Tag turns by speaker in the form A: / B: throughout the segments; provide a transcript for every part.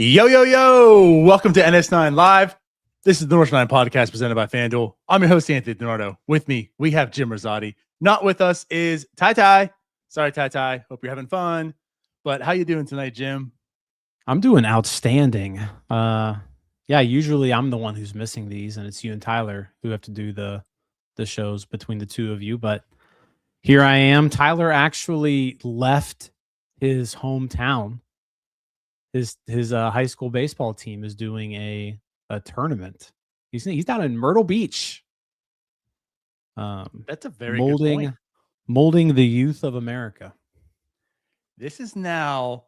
A: Yo, yo, yo! Welcome to NS9 Live. This is the North 9 podcast presented by FanDuel. I'm your host, Anthony DiNardo. With me, we have Jim Rosati. Not with us is Ty. Sorry, Ty. Hope you're having fun. But how you doing tonight, Jim?
B: I'm doing outstanding. Usually I'm the one who's missing these, and it's you and Tyler who have to do the shows between the two of you. But here I am. Tyler actually left his hometown. His high school baseball team is doing a tournament. He's down in Myrtle Beach.
A: That's a very good point.
B: Molding the youth of America.
A: This is now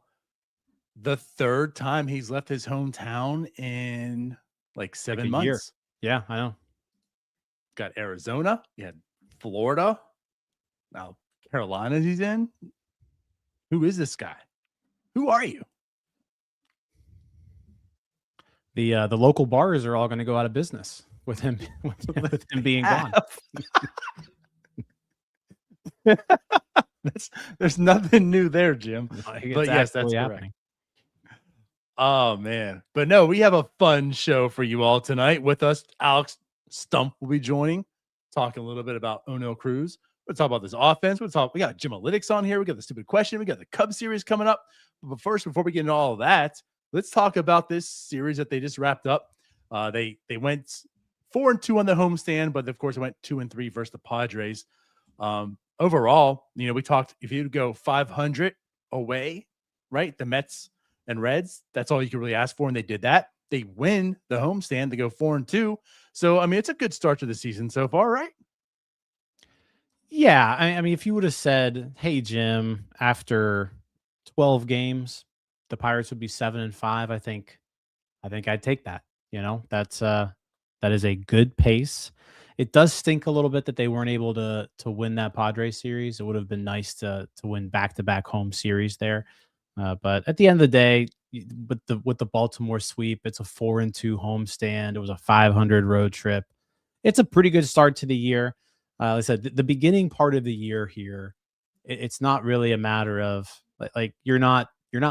A: the third time he's left his hometown in like 7 months.
B: Year. Yeah, I know.
A: Got Arizona. You had Florida. Now Carolina he's in. Who is this guy? Who are you?
B: The local bars are all going to go out of business with him with him being gone.
A: There's nothing new there, Jim.
B: But yes, that's happening.
A: Oh man. But no, we have a fun show for you all tonight. With us, Alex Stumpf will be joining, talking a little bit about Oneil Cruz. We'll talk about this offense. We got Jimalytics on here. We got the stupid question. We got the Cubs series coming up. But first, before we get into all of that, let's talk about this series that they just wrapped up. They went 4-2 on the homestand, but of course, it went 2-3 versus the Padres. Overall, we talked, if you go 500 away, right? The Mets and Reds, that's all you could really ask for, and they did that. They win the homestand. They go 4-2. So, it's a good start to the season so far, right?
B: Yeah. I mean, if you would have said, hey, Jim, after 12 games, the Pirates would be 7-5, I think I'd take that. That is a good pace. It does stink a little bit that they weren't able to win that Padres series. It would have been nice to win back-to-back home series there. But at the end of the day, with the Baltimore sweep, it's a 4-2 homestand. It was a 500 road trip. It's a pretty good start to the year. Like I said, the beginning part of the year here, it's not really a matter of like you're not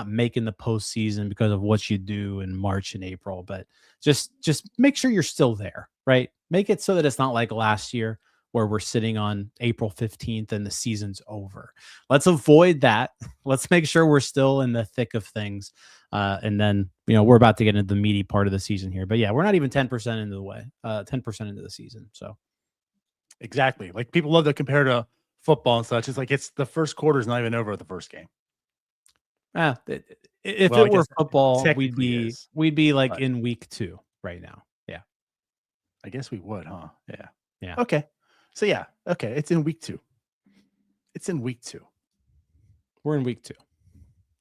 B: making the postseason because of what you do in March and April, but just make sure you're still there, right? Make it so that it's not like last year where we're sitting on April 15th and the season's over. Let's avoid that. Let's make sure we're still in the thick of things. And then, we're about to get into the meaty part of the season here, but yeah, we're not even 10% into the way, 10% into the season. So
A: exactly. Like people love to compare to football and such. It's like, it's the first quarter is not even over at the first game.
B: If it were football, we'd be like in week 2 right now. Yeah.
A: I guess we would, huh? Yeah.
B: Yeah.
A: Okay. So yeah. Okay. It's in week 2.
B: We're in week 2.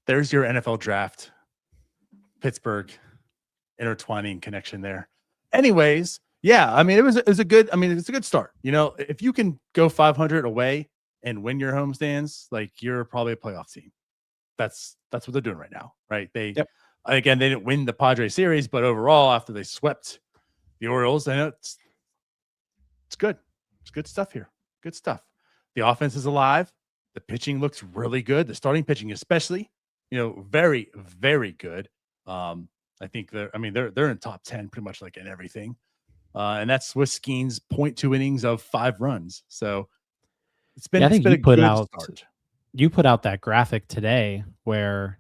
A: There's your NFL draft. Pittsburgh intertwining connection there. Anyways, yeah. It's a good start. If you can go 500 away and win your homestands, like you're probably a playoff team. That's what they're doing right now, right? They didn't win the Padres series, but overall, after they swept the Orioles, I know it's good. It's good stuff here. Good stuff. The offense is alive. The pitching looks really good. The starting pitching, especially, very, very good. I think they're in top 10 pretty much like in everything. And that's with Skeen's 0.2 innings of 5 runs. So it's been a good start.
B: You put out that graphic today where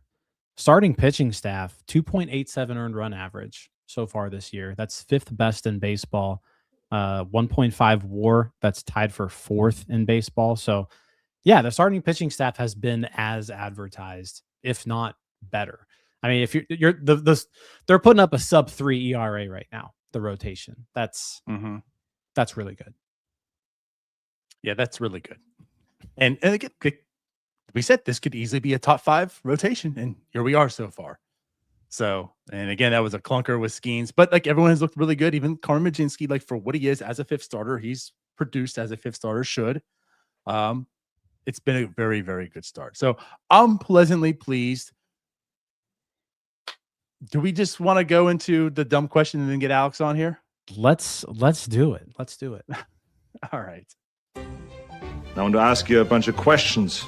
B: starting pitching staff, 2.87 earned run average so far this year. That's 5th best in baseball. 1.5 WAR. That's tied for 4th in baseball. So yeah, the starting pitching staff has been as advertised, if not better. I mean, if they're putting up a sub-3 ERA right now, the rotation. That's really good.
A: Yeah, that's really good. And again, we said this could easily be a top 5 rotation, and here we are so far. So, and again, that was a clunker with Skeens, but like everyone has looked really good. Even Carmen Majinski, like for what he is as a 5th starter, he's produced as a 5th starter should. It's been a very, very good start. So I'm pleasantly pleased. Do we just want to go into the dumb question and then get Alex on here?
B: Let's do it. Let's do it.
A: All right.
C: I want to ask you a bunch of questions.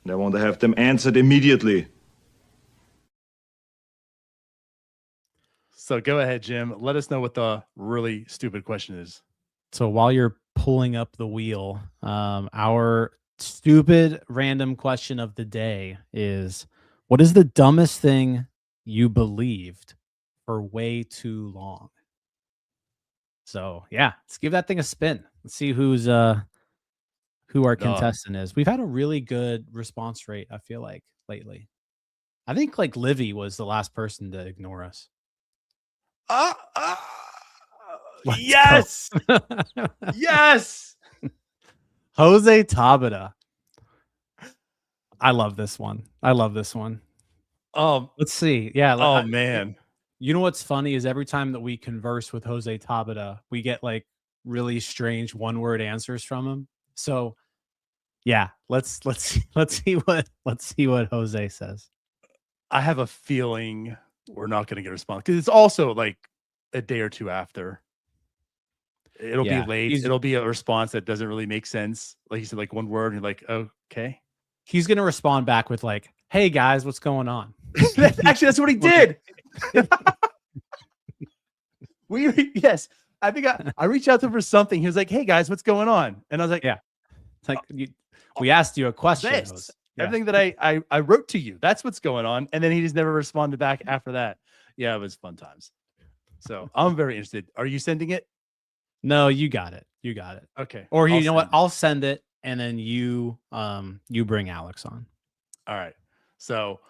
C: And I want to have them answered immediately.
A: So go ahead, Jim. Let us know what the really stupid question is.
B: So while you're pulling up the wheel, our stupid random question of the day is, what is the dumbest thing you believed for way too long? So yeah, let's give that thing a spin. Let's see who our contestant is. We've had a really good response rate, I feel like, lately. I think like Livy was the last person to ignore us. Let's
A: Yes.
B: go.
A: Yes.
B: Jose Tabata. I love this one. Let's see. Yeah.
A: Oh man.
B: You know what's funny is every time that we converse with Jose Tabata, we get like really strange one-word answers from him. So yeah, let's see what Jose says.
A: I have a feeling we're not going to get a response because it's also like a day or two after. It'll be late. It'll be a response that doesn't really make sense. Like you said, like one word, and you're like, okay.
B: He's gonna respond back with like, "Hey guys, what's going on?"
A: Actually, that's what he did. Yes. I think I reached out to him for something. He was like, "Hey guys, what's going on?" And I was like,
B: "Yeah." It's like we asked you a question.
A: Everything that I wrote to you. That's what's going on. And then he just never responded back after that. Yeah, it was fun times. So I'm very interested. Are you sending it?
B: No, you got it.
A: Okay.
B: Or you know what? I'll send it, and then you bring Alex on.
A: All right. So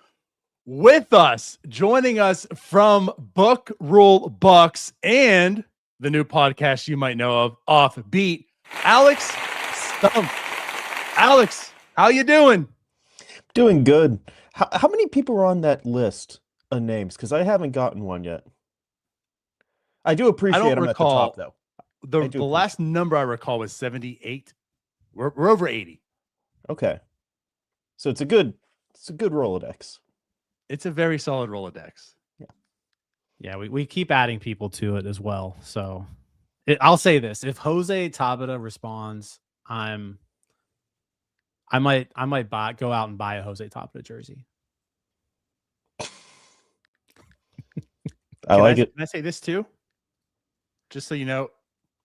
A: with us, joining us from Book Rule Bucs and the new podcast you might know of, OffBeat, Alex Stumpf. Alex, how you doing?
D: Doing good. How many people are on that list of names? Because I haven't gotten one yet. I do appreciate them at the top, though.
A: The last number I recall was 78. We're over 80.
D: Okay. So it's a good Rolodex.
A: It's a very solid Rolodex.
B: Yeah, we keep adding people to it as well. So I'll say this: if Jose Tabata responds, I might go out and buy a Jose Tabata jersey.
D: I like it.
A: Can I say this too? Just so you know,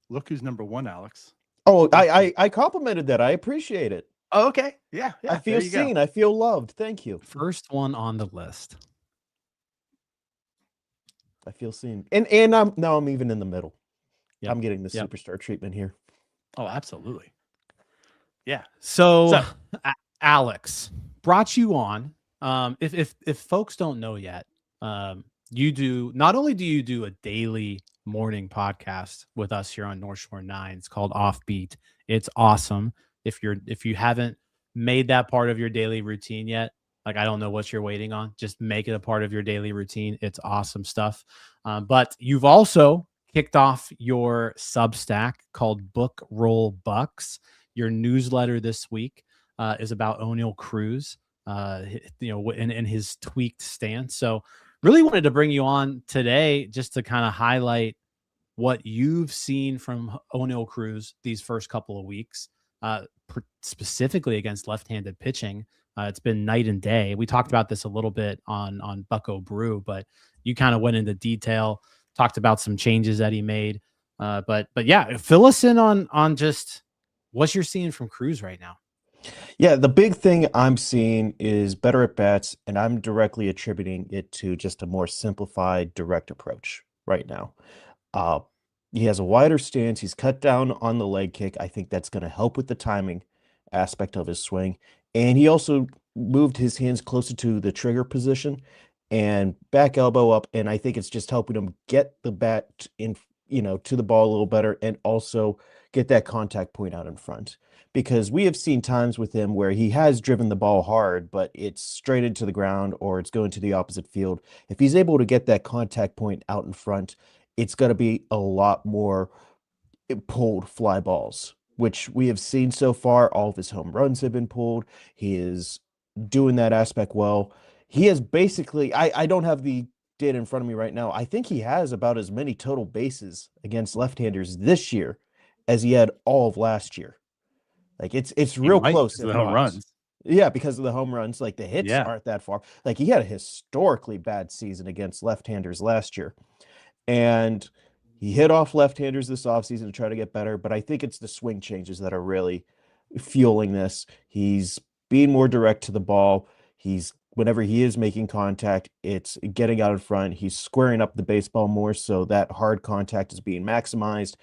A: look who's number one, Alex.
D: Oh, I complimented that. I appreciate it.
A: Oh, okay. Yeah.
D: I feel seen. I feel loved. Thank you.
B: First one on the list.
D: I feel seen. And I'm even in the middle.
B: Yep.
D: I'm getting the superstar treatment here.
A: Oh, absolutely. Yeah.
B: So Alex brought you on. If folks don't know yet, not only do you do a daily morning podcast with us here on North Shore 9. It's called OffBeat. It's awesome. If you haven't made that part of your daily routine yet, like, I don't know what you're waiting on. Just make it a part of your daily routine. It's awesome stuff. But you've also kicked off your Substack called Book Roll Bucs. Your newsletter this week is about Oneil Cruz, in his tweaked stance. So really wanted to bring you on today just to kind of highlight what you've seen from Oneil Cruz these first couple of weeks, specifically against left-handed pitching. It's been night and day. We talked about this a little bit on Bucko Brew, but you kind of went into detail, talked about some changes that he made. But yeah, fill us in on just what you're seeing from Cruz right now.
D: Yeah, the big thing I'm seeing is better at bats, and I'm directly attributing it to just a more simplified, direct approach right now. He has a wider stance. He's cut down on the leg kick. I think that's going to help with the timing aspect of his swing. And he also moved his hands closer to the trigger position and back elbow up. And I think it's just helping him get the bat in, to the ball a little better, and also get that contact point out in front. Because we have seen times with him where he has driven the ball hard, but it's straight into the ground or it's going to the opposite field. If he's able to get that contact point out in front, it's going to be a lot more pulled fly balls, which we have seen so far. All of his home runs have been pulled. He is doing that aspect well. He has basically, I don't have the data in front of me right now. I think he has about as many total bases against left-handers this year as he had all of last year. Like, it's real close.
A: The home runs.
D: Yeah, because of the home runs. Like, the hits aren't that far. Like, he had a historically bad season against left-handers last year. And he hit off left-handers this offseason to try to get better, but I think it's the swing changes that are really fueling this. He's being more direct to the ball. Whenever he is making contact, it's getting out in front. He's squaring up the baseball more so that hard contact is being maximized.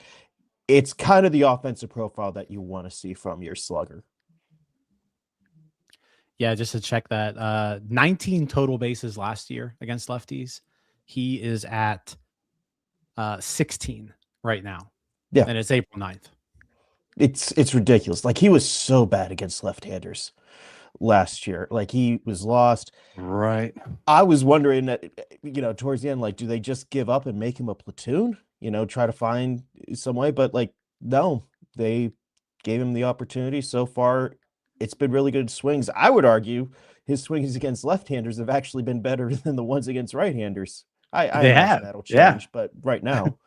D: It's kind of the offensive profile that you want to see from your slugger.
B: Yeah, just to check that, 19 total bases last year against lefties. He is at 16 right now.
D: Yeah.
B: And it's April 9th.
D: It's ridiculous. Like, he was so bad against left-handers last year. Like, he was lost.
A: Right.
D: I was wondering that, towards the end, like, do they just give up and make him a platoon? Try to find some way. But, like, no, they gave him the opportunity. So far, it's been really good swings. I would argue his swings against left-handers have actually been better than the ones against right-handers. I
A: They
D: imagine
A: have,
D: that'll
A: yeah.
D: change, but right now,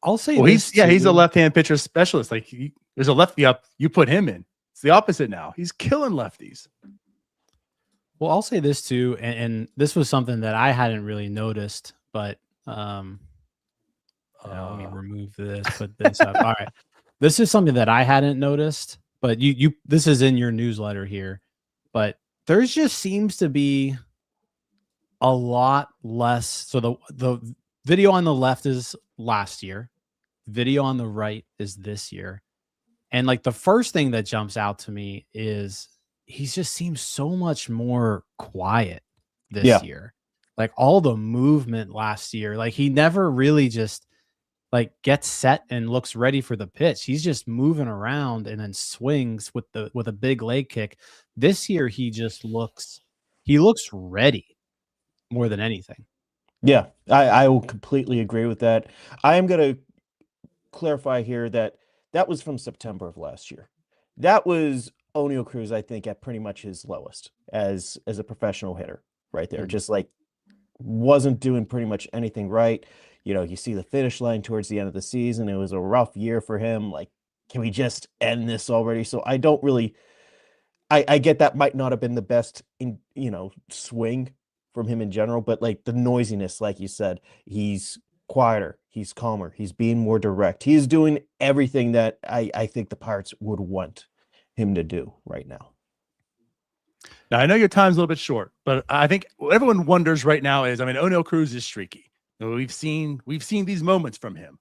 B: I'll say
A: Well,
B: this
A: he's a
B: too.
A: left-hand pitcher specialist. Like, there's a lefty up, you put him in. It's the opposite now. He's killing lefties.
B: Well, I'll say this too, and this was something that I hadn't really noticed, but let me remove this, put this up. All right. This is something that I hadn't noticed, but you this is in your newsletter here, but there's just seems to be a lot less. So the video on the left is last year, video on the right is this year. And like the first thing that jumps out to me is he just seems so much more quiet this year. Like all the movement last year, like he never really just like gets set and looks ready for the pitch. He's just moving around and then swings with a big leg kick. This year he looks ready more than anything.
D: Yeah, I will completely agree with that. I am going to clarify here that was from September of last year. That was Oneil Cruz, I think, at pretty much his lowest as a professional hitter right there. Just like wasn't doing pretty much anything right. You see the finish line towards the end of the season. It was a rough year for him. Like, can we just end this already? So I don't really, I get that might not have been the best swing from him in general, but like the noisiness, like you said, he's quieter, he's calmer, he's being more direct. He is doing everything that I think the Pirates would want him to do right now.
A: Now, I know your time's a little bit short, but I think what everyone wonders right now is, Oneil Cruz is streaky. We've seen these moments from him.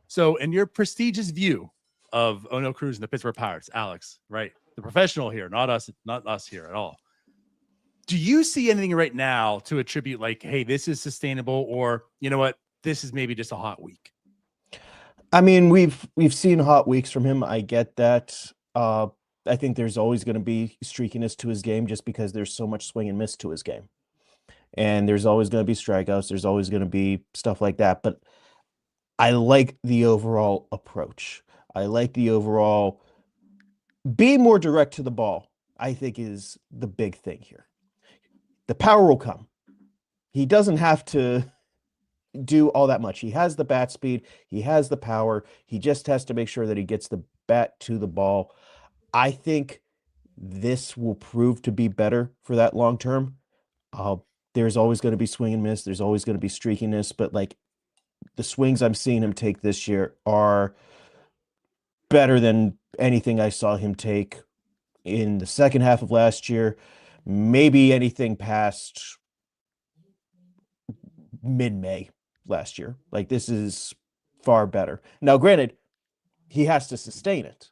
A: So in your prestigious view of Oneil Cruz and the Pittsburgh Pirates, Alex, right? The professional here, not us here at all. Do you see anything right now to attribute like, hey, this is sustainable, or you know what, this is maybe just a hot week?
D: I mean, we've seen hot weeks from him. I get that. I think there's always going to be streakiness to his game just because there's so much swing and miss to his game. And there's always going to be strikeouts. There's always going to be stuff like that. But I like the overall approach. I like the overall being more direct to the ball, I think, is the big thing here. The power will come. He doesn't have to do all that much. He has the bat speed. He has the power. He just has to make sure that he gets the bat to the ball. I think this will prove to be better for that long term. There's always going to be swing and miss. There's always going to be streakiness, but like the swings I'm seeing him take this year are better than anything I saw him take in the second half of last year. Maybe anything past mid-May last year. Like, this is far better. Now, granted, he has to sustain it.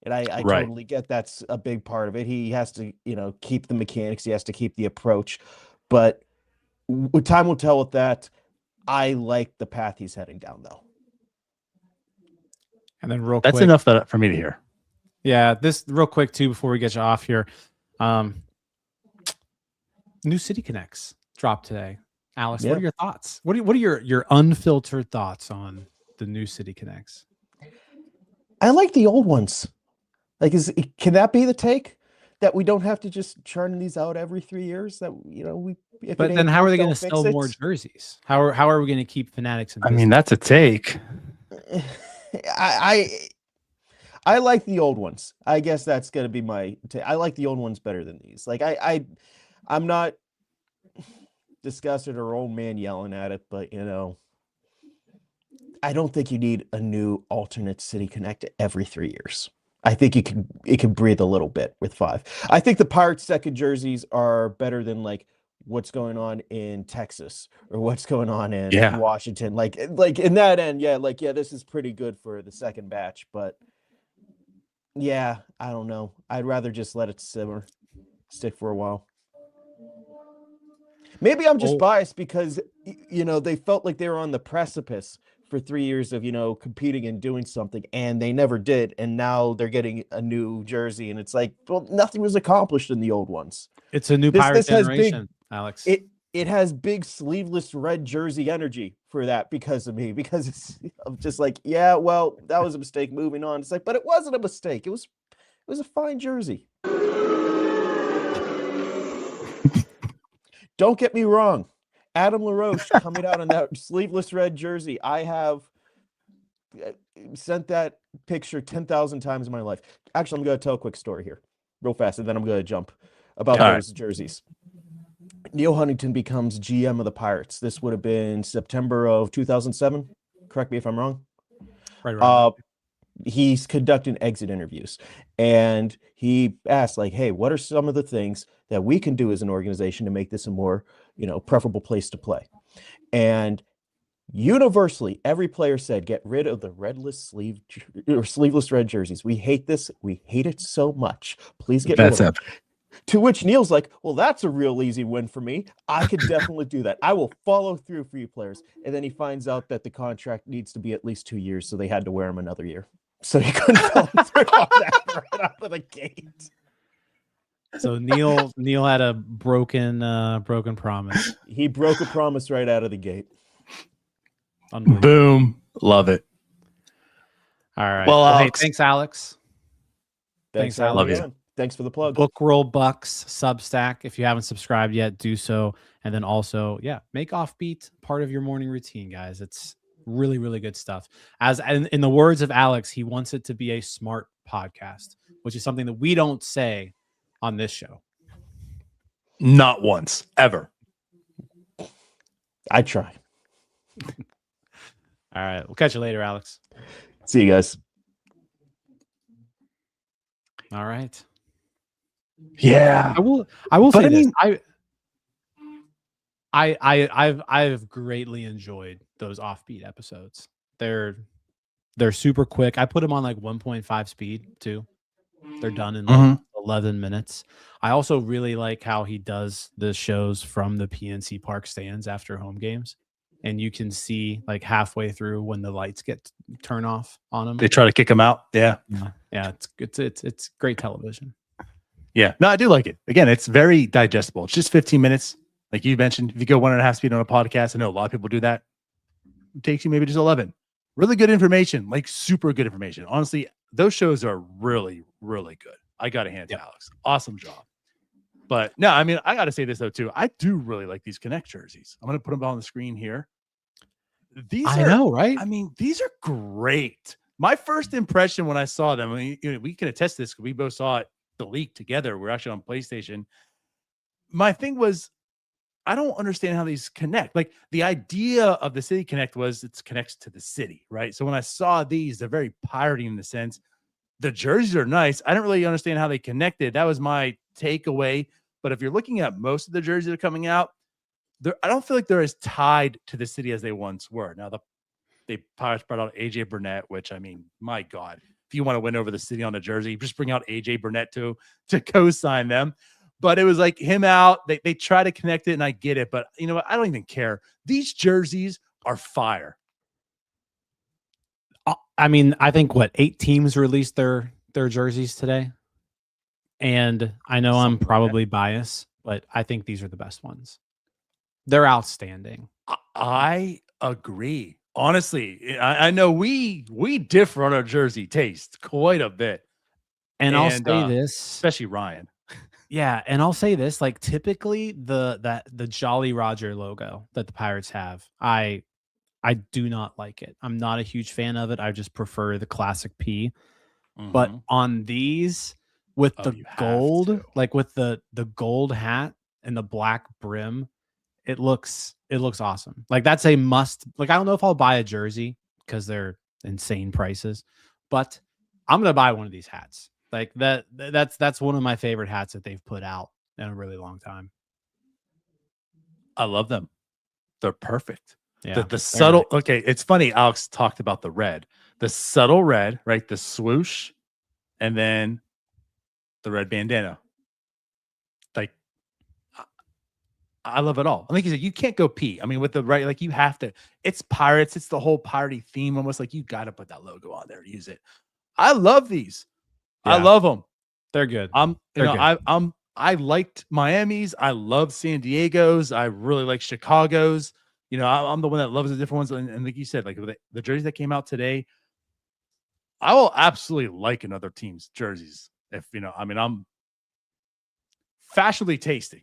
D: And I
A: Right.
D: totally get that's a big part of it. He has to, keep the mechanics. He has to keep the approach. But time will tell with that. I like the path he's heading down, though.
B: And then real
A: That's
B: quick,
A: enough for me to hear.
B: Yeah, this real quick too before we get you off here. New City Connects dropped today. Alex, what are your thoughts? What are your unfiltered thoughts on the New City Connects?
D: I like the old ones. Like, can that be the take? That we don't have to just churn these out every 3 years? That
B: But then how are they going to sell more jerseys? How are we going to keep Fanatics in business?
A: I mean, that's a take.
D: I like the old ones. I guess that's going to be my take. I like the old ones better than these. Like, I'm not disgusted or old man yelling at it, but I don't think you need a new alternate City Connect every 3 years. I think it can breathe a little bit with 5. I think the Pirates second jerseys are better than like what's going on in Texas or what's going on in
A: Yeah.
D: Washington. Like in that end, yeah, this is pretty good for the second batch, but yeah, I don't know. I'd rather just let it simmer, stick for a while. Maybe I'm just biased because they felt like they were on the precipice for 3 years of competing and doing something, and they never did, and now they're getting a new jersey, and it's like, well, nothing was accomplished in the old ones.
B: It's a new Pirate generation, Alex.
D: It has big sleeveless red jersey energy for that because of me, because it's just like, yeah, well, that was a mistake, moving on. It's like, but it wasn't a mistake, it was a fine jersey. Don't get me wrong. Adam LaRoche coming out in that sleeveless red jersey. I have sent that picture 10,000 times in my life. Actually, I'm going to tell a quick story here real fast, and then I'm going to jump about those jerseys. Neil Huntington becomes GM of the Pirates. This would have been September of 2007. Correct me if I'm wrong.
B: Right.
D: He's conducting exit interviews, and he asked, like, hey, what are some of the things that we can do as an organization to make this a more, preferable place to play? And universally, every player said, get rid of the sleeveless red jerseys. We hate this. We hate it so much. Please get rid of it. To which Neil's like, well, that's a real easy win for me. I could definitely do that. I will follow through for you players. And then he finds out that the contract needs to be at least 2 years, so they had to wear him another year. So he couldn't follow through on that right out of the gate.
B: So Neil had a broken promise.
D: He broke a promise right out of the gate.
A: Boom. Love it.
B: All right.
A: Well, Alex,
B: hey, thanks, Alex.
D: Thanks,
B: Alex.
D: Love you. Thanks for the plug.
B: Bookroll Bucs Substack. If you haven't subscribed yet, do so. And then also, make OffBeat part of your morning routine, guys. It's really, really good stuff. As in the words of Alex, he wants it to be a smart podcast, which is something that we don't say on this show.
A: Not once, ever.
D: I try.
B: All right. We'll catch you later, Alex.
D: See you guys.
B: All right.
A: Yeah.
B: I will say this. I've greatly enjoyed those OffBeat episodes. They're super quick. I put them on like 1.5 speed too. They're done in like 11 minutes. I also really like how he does the shows from the PNC Park stands after home games, and you can see like halfway through when the lights get turned off on them.
A: They try to kick him out. Yeah.
B: It's great television.
A: Yeah. No, I do like it. Again, it's very digestible. It's just 15 minutes. Like you mentioned, if you go 1.5 speed on a podcast, I know a lot of people do that. It takes you maybe just 11. Really good information, like super good information. Honestly, those shows are really, really good. I got to hand to Alex. Awesome job. But no, I mean, I got to say this though, too. I do really like these Connect jerseys. I'm going to put them on the screen here.
B: I know, right?
A: I mean, these are great. My first impression when I saw them, I mean, we can attest to this because we both saw it, the leak together. We're actually on PlayStation. My thing was, I don't understand how these connect. Like the idea of the City Connect was it connects to the city, right? So when I saw these, they're very piratey in the sense. The jerseys are nice. I don't really understand how they connected. That was my takeaway. But if you're looking at most of the jerseys that are coming out, I don't feel like they're as tied to the city as they once were. Now, they Pirates brought out AJ Burnett, which, I mean, my God, if you want to win over the city on a jersey, just bring out AJ Burnett to co-sign them. But it was like him out. They try to connect it, and I get it. But you know what? I don't even care. These jerseys are fire.
B: I mean, I think 8 teams released their jerseys today, and I know I'm probably biased, but I think these are the best ones. They're outstanding.
A: I agree. Honestly, I know we differ on our jersey taste quite a bit.
B: And I'll say this,
A: especially Ryan.
B: Yeah, and I'll say this, like typically the Jolly Roger logo that the Pirates have, I do not like it. I'm not a huge fan of it. I just prefer the classic P. But on these with the gold, like with the gold hat and the black brim, it looks awesome. Like that's a must. Like I don't know if I'll buy a jersey because they're insane prices. But I'm gonna buy one of these hats. Like that's one of my favorite hats that they've put out in a really long time.
A: I love them. They're perfect.
B: Yeah,
A: The subtle. Okay, it's funny. Alex talked about the red, the subtle red, right? The swoosh, and then the red bandana. Like, I love it all. I think you can't go P. I mean, with the right, like you have to. It's pirates. It's the whole piratey theme. Almost like you got to put that logo on there. Use it. I love these. I
B: Yeah.
A: love them.
B: They're good.
A: I liked Miami's. I love San Diego's. I really like Chicago's. You know, I'm the one that loves the different ones. And like you said, like the jerseys that came out today, I will absolutely like another team's jerseys. If you know, I mean, I'm fashionably tasting.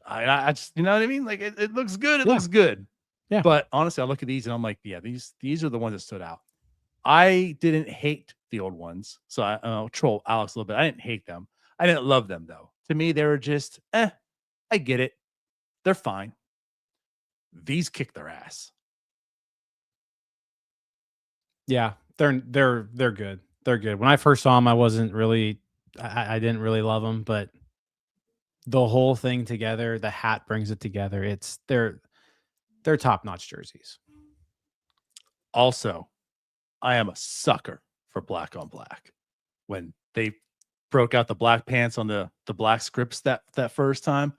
A: I just, you know what I mean? Like it looks good. It looks good.
B: Yeah.
A: But honestly, I look at these and I'm like, yeah, these are the ones that stood out. I didn't hate the old ones, so I'll troll Alex a little bit. I didn't hate them. I didn't love them though. To me, they were just, I get it. They're fine. These kick their ass.
B: Yeah, they're good. They're good. When I first saw them, I wasn't really, I didn't really love them, but the whole thing together, the hat brings it together. They're top notch jerseys.
A: Also, I am a sucker for black on black. When they broke out the black pants on the black scripts that first time,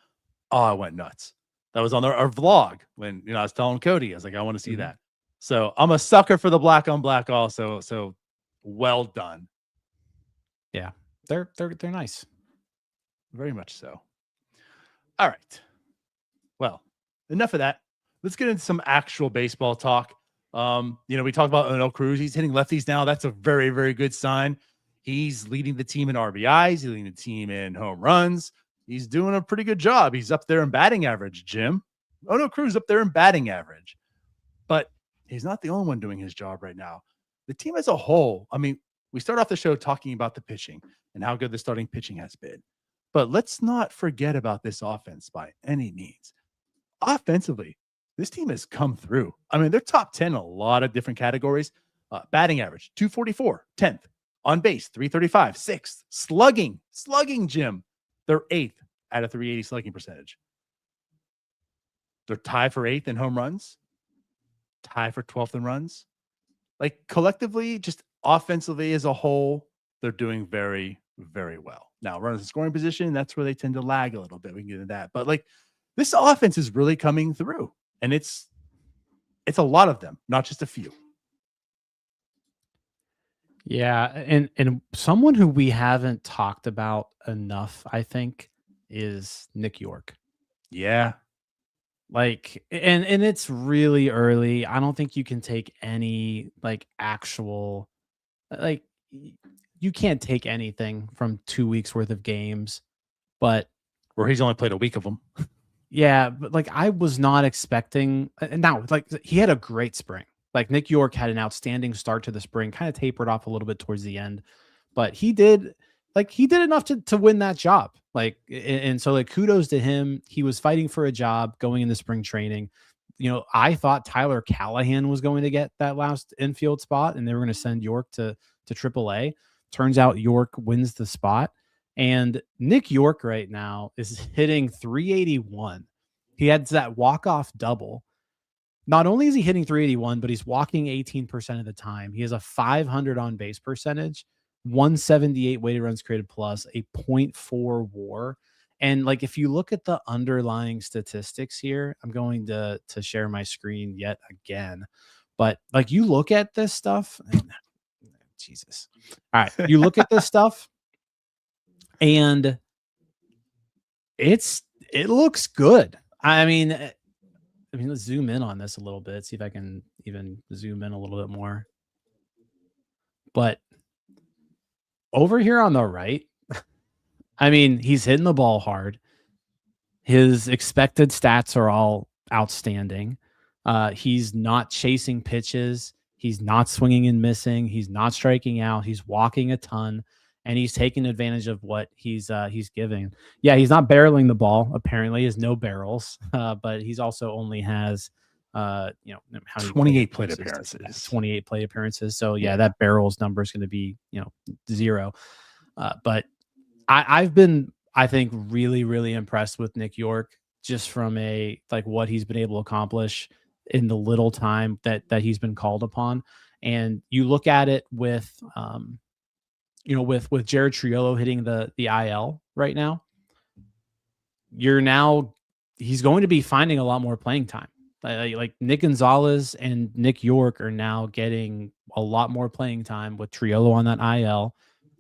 A: oh, I went nuts. That was on our vlog when I was telling Cody, I was like, I want to see that. So I'm a sucker for the black on black also. So well done.
B: Yeah, they're nice.
A: Very much so. All right. Well, enough of that. Let's get into some actual baseball talk. We talked about Oneil Cruz. He's hitting lefties now. That's a very, very good sign. He's leading the team in RBIs. He's leading the team in home runs. He's doing a pretty good job. He's up there in batting average, Jim. Oneil Cruz up there in batting average. But he's not the only one doing his job right now. The team as a whole, I mean, we start off the show talking about the pitching and how good the starting pitching has been. But let's not forget about this offense by any means. Offensively, this team has come through. I mean, they're top 10 in a lot of different categories. Batting average, 244, 10th. On base, 335, 6th. Slugging, Jim. They're 8th at a 380 slugging percentage. They're tied for 8th in home runs. Tied for 12th in runs. Like collectively, just offensively as a whole, they're doing very, very well. Now, runners in scoring position, that's where they tend to lag a little bit. We can get into that. But like this offense is really coming through. And it's a lot of them, not just a few.
B: Yeah, and someone who we haven't talked about enough, I think, is Nick York.
A: Yeah.
B: Like, and it's really early. I don't think you can take any actual, you can't take anything from 2 weeks worth of games, but
A: where he's only played a week of them.
B: Yeah, but I was not expecting, and now he had a great spring. Nick York had an outstanding start to the spring, kind of tapered off a little bit towards the end, but he did enough to win that job. And so kudos to him. He was fighting for a job going into spring training. I thought Tyler Callahan was going to get that last infield spot and they were going to send York to AAA. Turns out York wins the spot. And Nick York right now is hitting 381. He had that walk-off double. Not only is he hitting 381, but he's walking 18% of the time. He has a 500 on base percentage, 178 weighted runs created plus, a 0.4 WAR. And if you look at the underlying statistics here, I'm going to share my screen yet again. But you look at this stuff, Jesus. All right, you look at this stuff, and it looks good. I mean, let's zoom in on this a little bit, see if I can even zoom in a little bit more. But over here on the right, I mean, he's hitting the ball hard. His expected stats are all outstanding. He's not chasing pitches. He's not swinging and missing. He's not striking out. He's walking a ton, and he's taking advantage of what he's giving. Yeah, he's not barreling the ball. Apparently, he has no barrels, but he's also only has You know, how many
A: 28 plate appearances.
B: 28 plate appearances. So yeah, that barrels number is going to be, you know, 0. But I've been, I think, really, really impressed with Nick York just from a like what he's been able to accomplish in the little time that he's been called upon. And you look at it with you know, with Jared Triolo hitting the IL right now, he's going to be finding a lot more playing time. Like Nick Gonzalez and Nick York are now getting a lot more playing time with Triolo on that IL.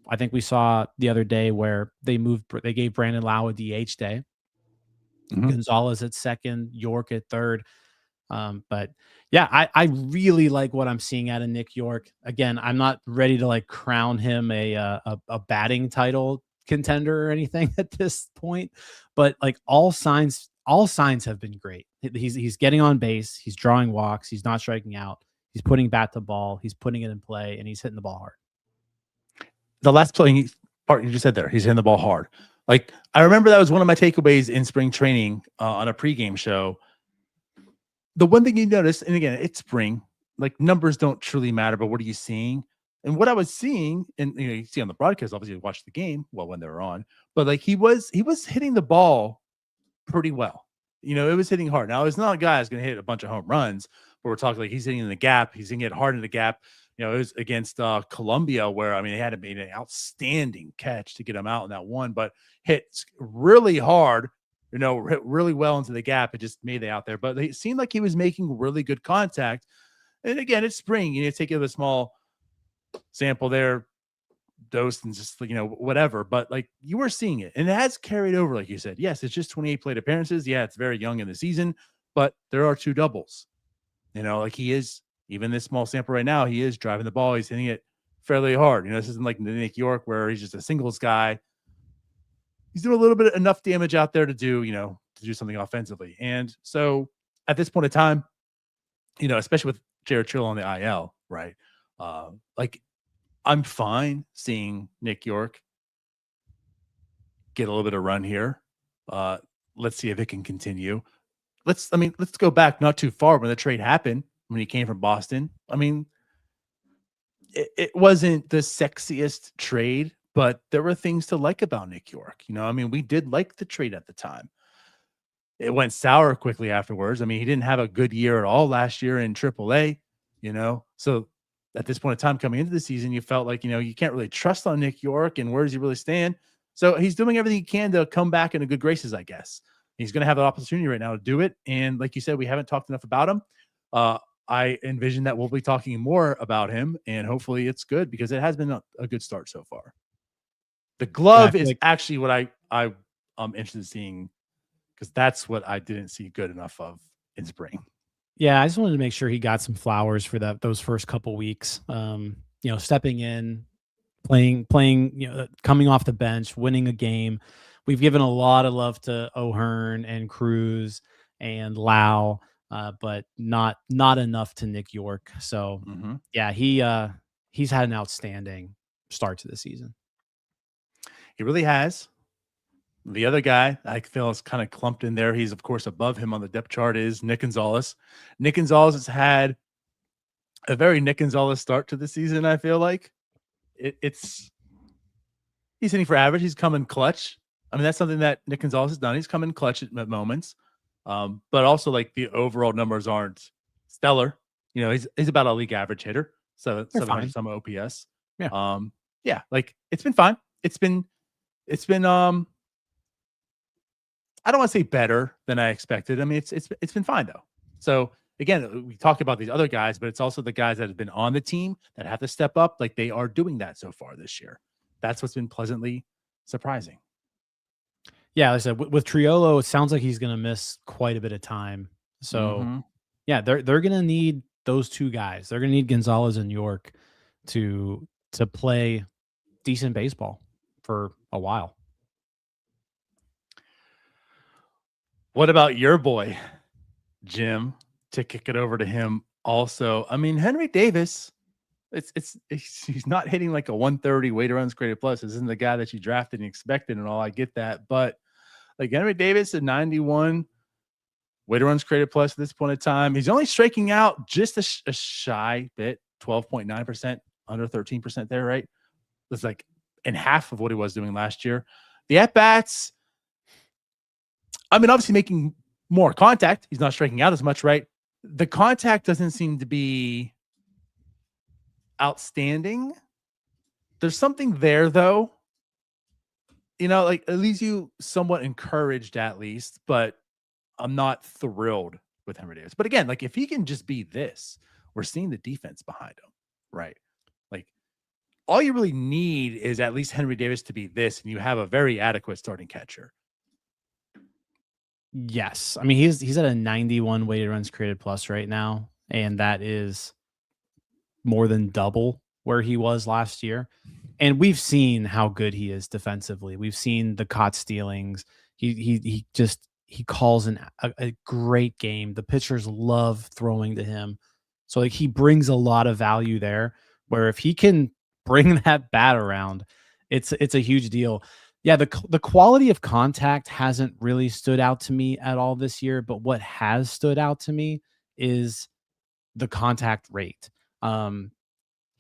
B: I think we saw the other day where they gave Brandon Lau a DH day. Gonzalez at second, York at third. But yeah, I really like what I'm seeing out of Nick York. Again, I'm not ready to like crown him a batting title contender or anything at this point, but like all signs have been great. He's getting on base, he's drawing walks, he's not striking out, he's putting bat to ball, he's putting it in play, and he's hitting the ball hard.
A: The last playing part you just said there, he's hitting the ball hard. Like I remember that was one of my takeaways in spring training on a pregame show. The one thing you notice, and again, it's spring, like numbers don't truly matter, but what are you seeing? And what I was seeing, and you know, you see on the broadcast, obviously you watch the game, well, when they were on, but like he was hitting the ball pretty well. You know, it was hitting hard. Now it's not a guy who's going to hit a bunch of home runs, but we're talking like he's hitting in the gap. He's going to get hard in the gap. You know, it was against Columbia where, I mean, they had to make an outstanding catch to get him out in that one, but hit really hard, you know, hit really well into the gap. It just made it out there, but it seemed like he was making really good contact. And again, it's spring. You need to take it with a small sample there, dose, and just, you know, whatever. But like you were seeing it, and it has carried over, like you said. Yes, it's just 28 plate appearances. Yeah, it's very young in the season, but there are 2 doubles. You know, like he is, even this small sample right now, he is driving the ball. He's hitting it fairly hard. You know, this isn't like Nick York where he's just a singles guy. He's doing a little bit enough damage out there to do, you know, to do something offensively. And so at this point in time, you know, especially with Jared Trill on the IL, right? Like I'm fine seeing Nick York get a little bit of run here. Let's see if it can continue. Let's go back not too far when the trade happened, when he came from Boston. I mean, it wasn't the sexiest trade, but there were things to like about Nick York. You know, I mean, we did like the trade at the time. It went sour quickly afterwards. I mean, he didn't have a good year at all last year in AAA, you know. So at this point in time coming into the season, you felt like, you know, you can't really trust on Nick York and where does he really stand? So he's doing everything he can to come back into good graces, I guess. He's going to have an opportunity right now to do it. And like you said, we haven't talked enough about him. I envision that we'll be talking more about him, and hopefully it's good because it has been a good start so far. The glove is actually what I'm interested in seeing, because that's what I didn't see good enough of in spring.
B: Yeah, I just wanted to make sure he got some flowers for those first couple weeks. You know, stepping in, playing, you know, coming off the bench, winning a game. We've given a lot of love to O'Hearn and Cruz and Lau, but not enough to Nick York. So yeah, he's had an outstanding start to the season.
A: He really has. The other guy I feel is kind of clumped in there. He's of course above him on the depth chart is Nick Gonzalez. Nick Gonzalez has had a very Nick Gonzalez start to the season. I feel like he's hitting for average. He's coming clutch. I mean, that's something that Nick Gonzalez has done. He's come in clutch at moments, but also like the overall numbers aren't stellar. You know, he's about a league average hitter, so 700 some OPS.
B: Yeah,
A: yeah, like it's been fine. It's been I don't want to say better than I expected. I mean, it's been fine though. So again, we talk about these other guys, but it's also the guys that have been on the team that have to step up. Like they are doing that so far this year. That's what's been pleasantly surprising.
B: Yeah, like I said, with Triolo, it sounds like he's going to miss quite a bit of time. So yeah, they're going to need those 2 guys. They're going to need Gonzalez and York to play decent baseball for a while.
A: What about your boy, Jim, to kick it over to him also? I mean, Henry Davis, he's not hitting like a 130 weighted runs created plus. This isn't the guy that you drafted and expected and all. I get that. But like Henry Davis at 91, weighted runs created plus at this point in time. He's only striking out just a shy bit, 12.9%, under 13% there, right? It's like in half of what he was doing last year. The at-bats, I mean, obviously making more contact. He's not striking out as much, right? The contact doesn't seem to be outstanding. There's something there, though. Like it leaves you somewhat encouraged at least, but I'm not thrilled with Henry Davis. But again, like if he can just be this, we're seeing the defense behind him, right? Like all you really need is at least Henry Davis to be this, and you have a very adequate starting catcher.
B: Yes. I mean, he's at a 91 weighted runs created plus right now, and that is more than double where he was last year. And we've seen how good he is defensively. We've seen the caught stealings. He calls a great game. The pitchers love throwing to him. So like he brings a lot of value there, where if he can bring that bat around, it's a huge deal. Yeah, the quality of contact hasn't really stood out to me at all this year, but what has stood out to me is the contact rate.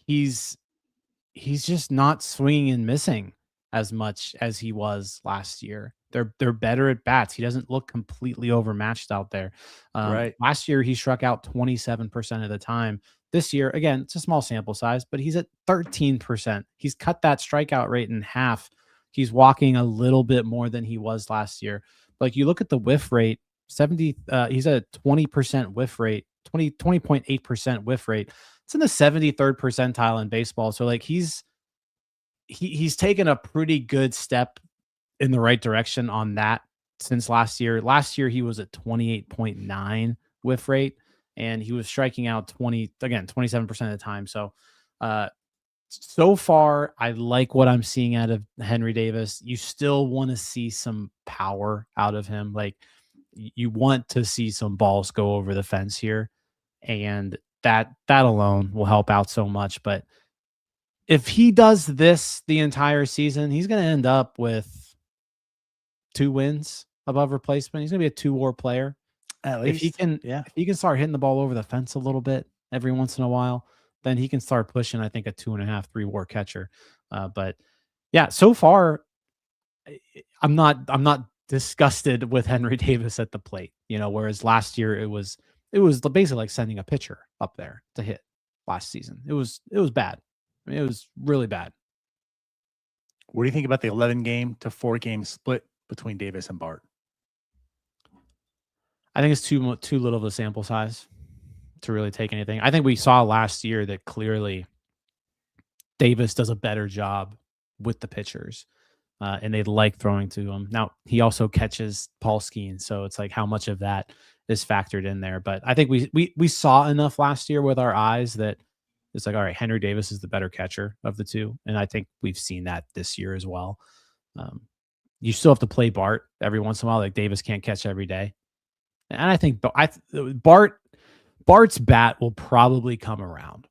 B: He's just not swinging and missing as much as he was last year. They're better at bats. He doesn't look completely overmatched out there.
A: Right.
B: Last year he struck out 27% of the time. This year, again, it's a small sample size, but he's at 13%. He's cut that strikeout rate in half. He's walking a little bit more than he was last year. Like you look at the whiff rate, he's at a 20% whiff rate, 20.8% whiff rate. It's in the 73rd percentile in baseball. So like he's taken a pretty good step in the right direction on that since last year. Last year he was at 28.9 whiff rate, and he was striking out 27% of the time. So so far I like what I'm seeing out of Henry Davis. You still want to see some power out of him. Like you want to see some balls go over the fence here, and that alone will help out so much. But if he does this the entire season, he's going to end up with 2 wins above replacement. He's going to be a 2-WAR player.
A: At least,
B: if he can start hitting the ball over the fence a little bit every once in a while, then he can start pushing, I think, a 2.5, 3-WAR catcher. But yeah, so far, I'm not disgusted with Henry Davis at the plate. Whereas last year it was basically like sending a pitcher up there to hit last season. It was bad. I mean, it was really bad.
A: What do you think about the 11-game to 4-game split between Davis and Bart?
B: I think it's too little of a sample size to really take anything. I think we saw last year that clearly Davis does a better job with the pitchers, and they like throwing to him. Now, he also catches Paul Skeens, so it's like how much of that is factored in there. But I think we saw enough last year with our eyes that it's like, all right, Henry Davis is the better catcher of the two, and I think we've seen that this year as well. You still have to play Bart every once in a while. Like Davis can't catch every day, and I think Bart's bat will probably come around.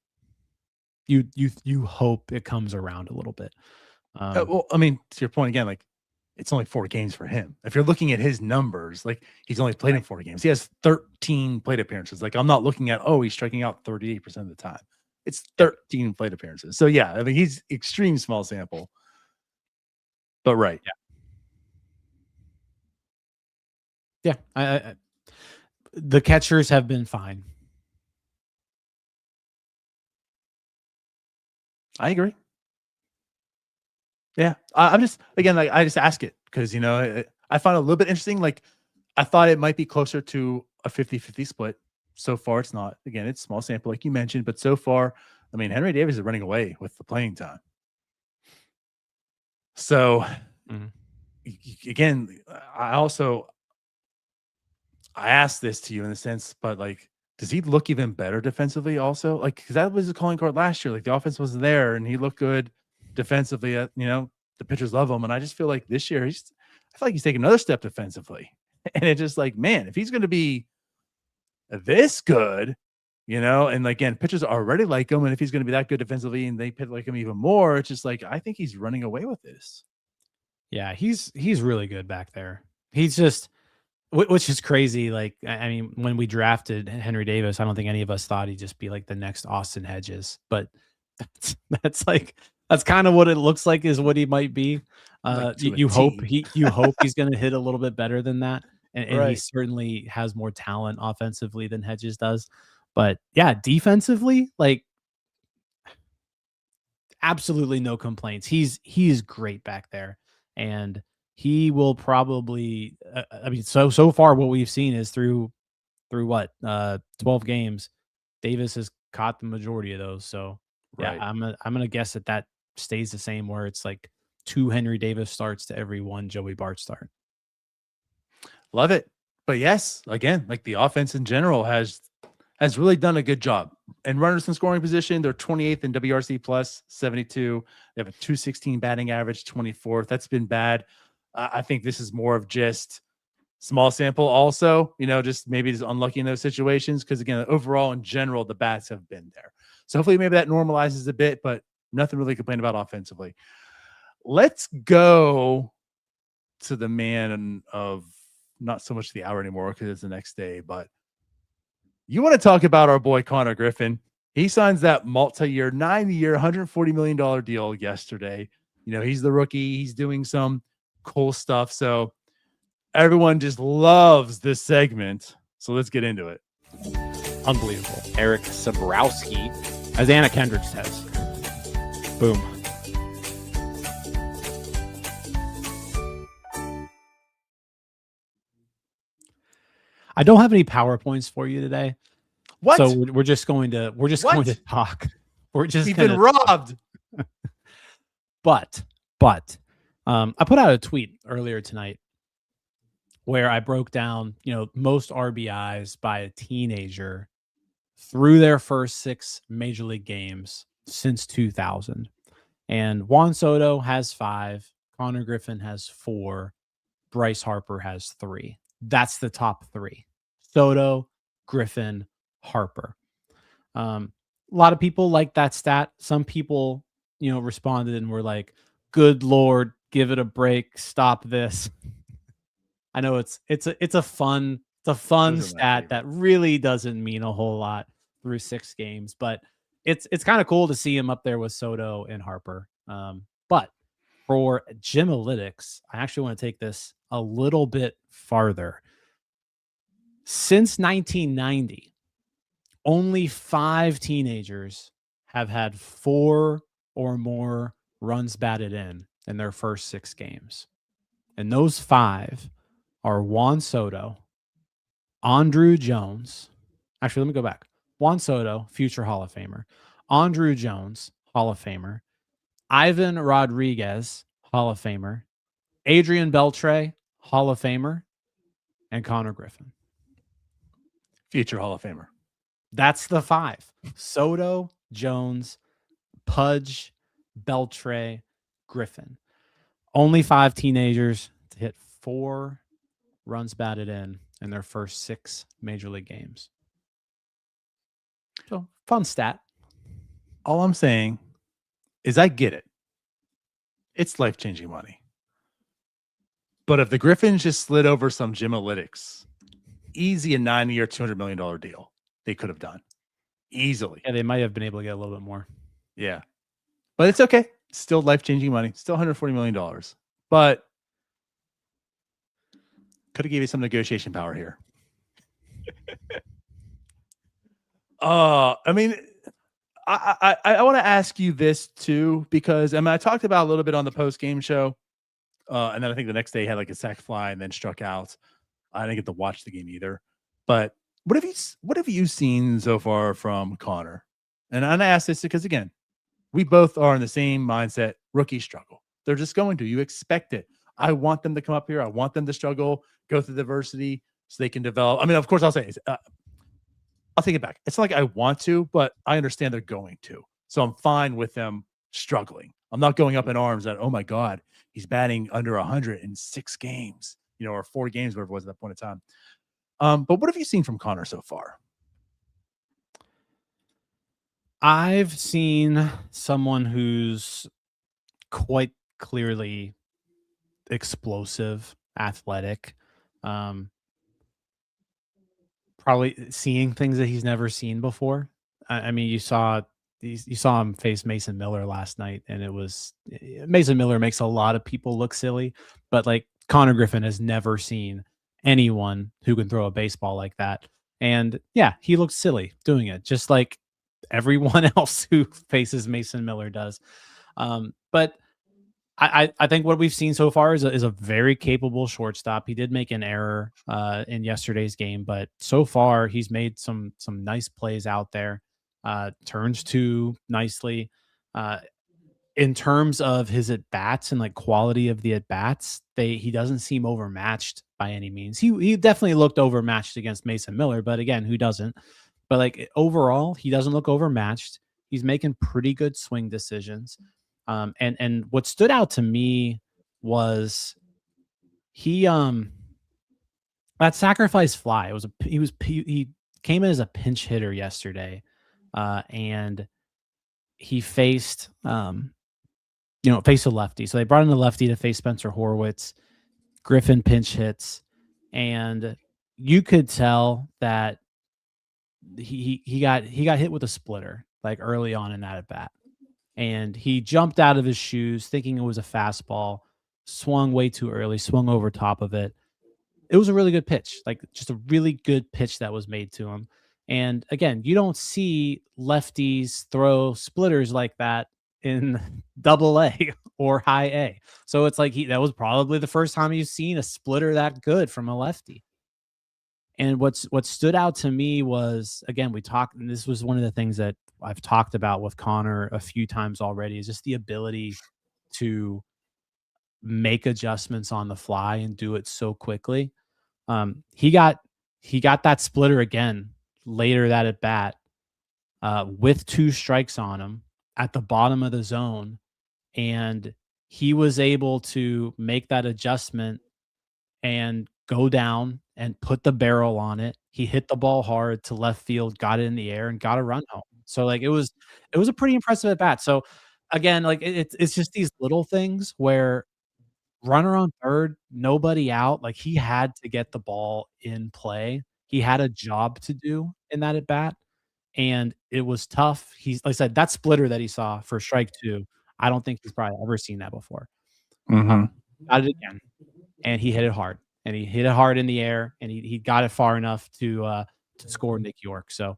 B: You hope it comes around a little bit.
A: Well, I mean, to your point again, like it's only 4 games for him. If you're looking at his numbers, like he's only played in 4 games. He has 13 plate appearances. Like I'm not looking at, he's striking out 38% of the time. It's 13 plate appearances. So yeah, I mean, he's extreme small sample. But right.
B: Yeah. I the catchers have been fine.
A: I agree. Yeah. I'm just, again, like I just ask it because, I find it a little bit interesting. Like I thought it might be closer to a 50-50 split. So far, it's not. Again, it's small sample, like you mentioned, but so far, I mean, Henry Davis is running away with the playing time. So, again, I asked this to you in the sense, but like, does he look even better defensively also? Like, because that was his calling card last year. Like, the offense wasn't there, and he looked good defensively. The pitchers love him, and I just feel like this year, I feel like he's taking another step defensively. And it's just like, man, if he's going to be this good, and again, pitchers already like him, and if he's going to be that good defensively, and they like him even more, it's just like I think he's running away with this.
B: Yeah, he's really good back there. He's just Which is crazy. Like, I mean, when we drafted Henry Davis, I don't think any of us thought he'd just be like the next Austin Hedges, but that's kind of what it looks like is what he might be.
A: Like, to a
B: You hope
A: T.
B: you hope he's going to hit a little bit better than that, and he
A: Right.
B: certainly has more talent offensively than Hedges does. But yeah, defensively, like absolutely no complaints. He's great back there, and he will probably. I mean, so far what we've seen is through what 12 games, Davis has caught the majority of those. So yeah,
A: Right.
B: I'm gonna guess that stays the same, where it's like 2 Henry Davis starts to every 1 Joey Bart start.
A: Love it. But yes, again, like the offense in general has really done a good job. And runners in scoring position, they're 28th in WRC plus 72. They have a 216 batting average, 24th. That's been bad. I think this is more of just small sample also, just maybe just unlucky in those situations. Because again, overall in general, the bats have been there. So hopefully maybe that normalizes a bit, but nothing really to complain about offensively. Let's go to the man of not so much the hour anymore because it's the next day, but you want to talk about our boy Konnor Griffin. He signs that multi-year, 9-year, $140 million deal yesterday. He's the rookie. He's doing some cool stuff. So everyone just loves this segment. So let's get into it.
B: Unbelievable. Eric Sabrowski, as Anna Kendrick says. Boom. I don't have any PowerPoints for you today.
A: What?
B: So we're just going to talk. We're just
A: He's been robbed.
B: But I put out a tweet earlier tonight where I broke down, most RBIs by a teenager through their first 6 major league games since 2000. And Juan Soto has 5, Konnor Griffin has 4, Bryce Harper has 3. That's the top 3. Soto, Griffin, Harper. A lot of people like that stat. Some people, responded and were like, "Good Lord, give it a break. Stop this." I know it's a fun stat that really doesn't mean a whole lot through 6 games, but it's kind of cool to see him up there with Soto and Harper. But for Jimalytics, I actually want to take this a little bit farther. Since 1990, only 5 teenagers have had 4 or more runs batted in their first 6 games. And those 5 are Juan Soto, Andrew Jones. Actually, let me go back. Juan Soto, future Hall of Famer. Andrew Jones, Hall of Famer. Ivan Rodriguez, Hall of Famer. Adrian Beltre, Hall of Famer. And Konnor Griffin.
A: Future Hall of Famer.
B: That's the 5. Soto, Jones, Pudge, Beltre, Griffin. Only 5 teenagers to hit 4 runs batted in their first 6 major league games. So, fun stat.
A: All I'm saying is I get it. It's life-changing money. But if the Griffins just slid over some Jimalytics, easy a 9-year, $200 million deal they could have done. Easily.
B: Yeah, they might have been able to get a little bit more.
A: Yeah. But it's okay. Still life-changing money. Still $140 million. But could have gave you some negotiation power here. I mean, I want to ask you this too, because I talked about a little bit on the post-game show. And then I think the next day he had like a sac fly and then struck out. I didn't get to watch the game either. But what have you seen so far from Konnor? And I ask this because, again, we both are in the same mindset. Rookies struggle. They're just going to. You expect it. I want them to come up here. I want them to struggle, go through diversity so they can develop. I mean, of course, I'll say I'll take it back. It's not like I want to, but I understand they're going to. So I'm fine with them struggling. I'm not going up in arms that, oh, my God, he's batting under 100 in 6 games, or 4 games, whatever it was at that point in time. But what have you seen from Konnor so far?
B: I've seen someone who's quite clearly explosive, athletic. probably seeing things that he's never seen before. I mean, you saw him face Mason Miller last night, and it was Mason Miller makes a lot of people look silly, but like Konnor Griffin has never seen anyone who can throw a baseball like that. And yeah, he looks silly doing it, just like everyone else who faces Mason Miller does. But I think what we've seen so far is a very capable shortstop. He did make an error in yesterday's game, but so far he's made some nice plays out there. Turns to nicely. In terms of his at bats and like quality of the at bats, he doesn't seem overmatched by any means. He definitely looked overmatched against Mason Miller, but again, who doesn't? But like overall, he doesn't look overmatched. He's making pretty good swing decisions. And what stood out to me was he that sacrifice fly. He came in as a pinch hitter yesterday, and he faced faced a lefty. So they brought in a lefty to face Spencer Horwitz. Griffin pinch hits, and you could tell that he got hit with a splitter like early on in that at bat. And he jumped out of his shoes thinking it was a fastball, swung way too early, swung over top of it. It was a really good pitch, like just a really good pitch that was made to him. And again, you don't see lefties throw splitters like that in double A or high A. So it's like that was probably the first time you've seen a splitter that good from a lefty. And what stood out to me was, again, and this was one of the things that I've talked about with Konnor a few times already, is just the ability to make adjustments on the fly and do it so quickly. He got that splitter again later that at bat with 2 strikes on him at the bottom of the zone, and he was able to make that adjustment and go down and put the barrel on it. He hit the ball hard to left field, got it in the air, and got a run home. So like it was a pretty impressive at bat. So again, like it's just these little things where runner on third, nobody out. Like he had to get the ball in play. He had a job to do in that at bat, and it was tough. He's like I said, that splitter that he saw for strike 2, I don't think he's probably ever seen that before. Got it again, and he hit it hard. And he hit it hard in the air, and he got it far enough to score Nick York. So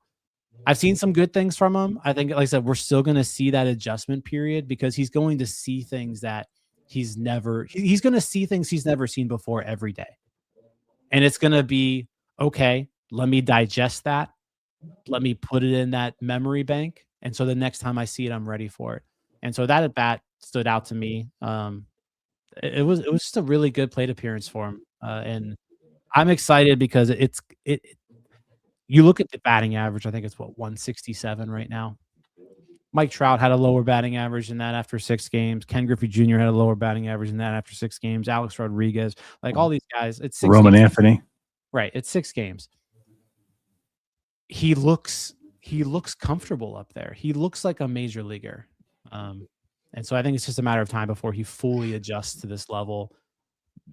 B: I've seen some good things from him. I think, like I said, we're still going to see that adjustment period because he's going to see things that he's going to see things he's never seen before every day. And it's going to be, okay, let me digest that. Let me put it in that memory bank. And so the next time I see it, I'm ready for it. And so that at bat stood out to me. It was just a really good plate appearance for him. And I'm excited because you look at the batting average, I think it's 167 right now. Mike Trout had a lower batting average than that after 6 games. Ken Griffey Jr. had a lower batting average than that after 6 games. Alex Rodriguez, like all these guys, it's 6
C: Roman
B: games.
C: Anthony.
B: Right, it's 6 games. He looks comfortable up there. He looks like a major leaguer. And so I think it's just a matter of time before he fully adjusts to this level.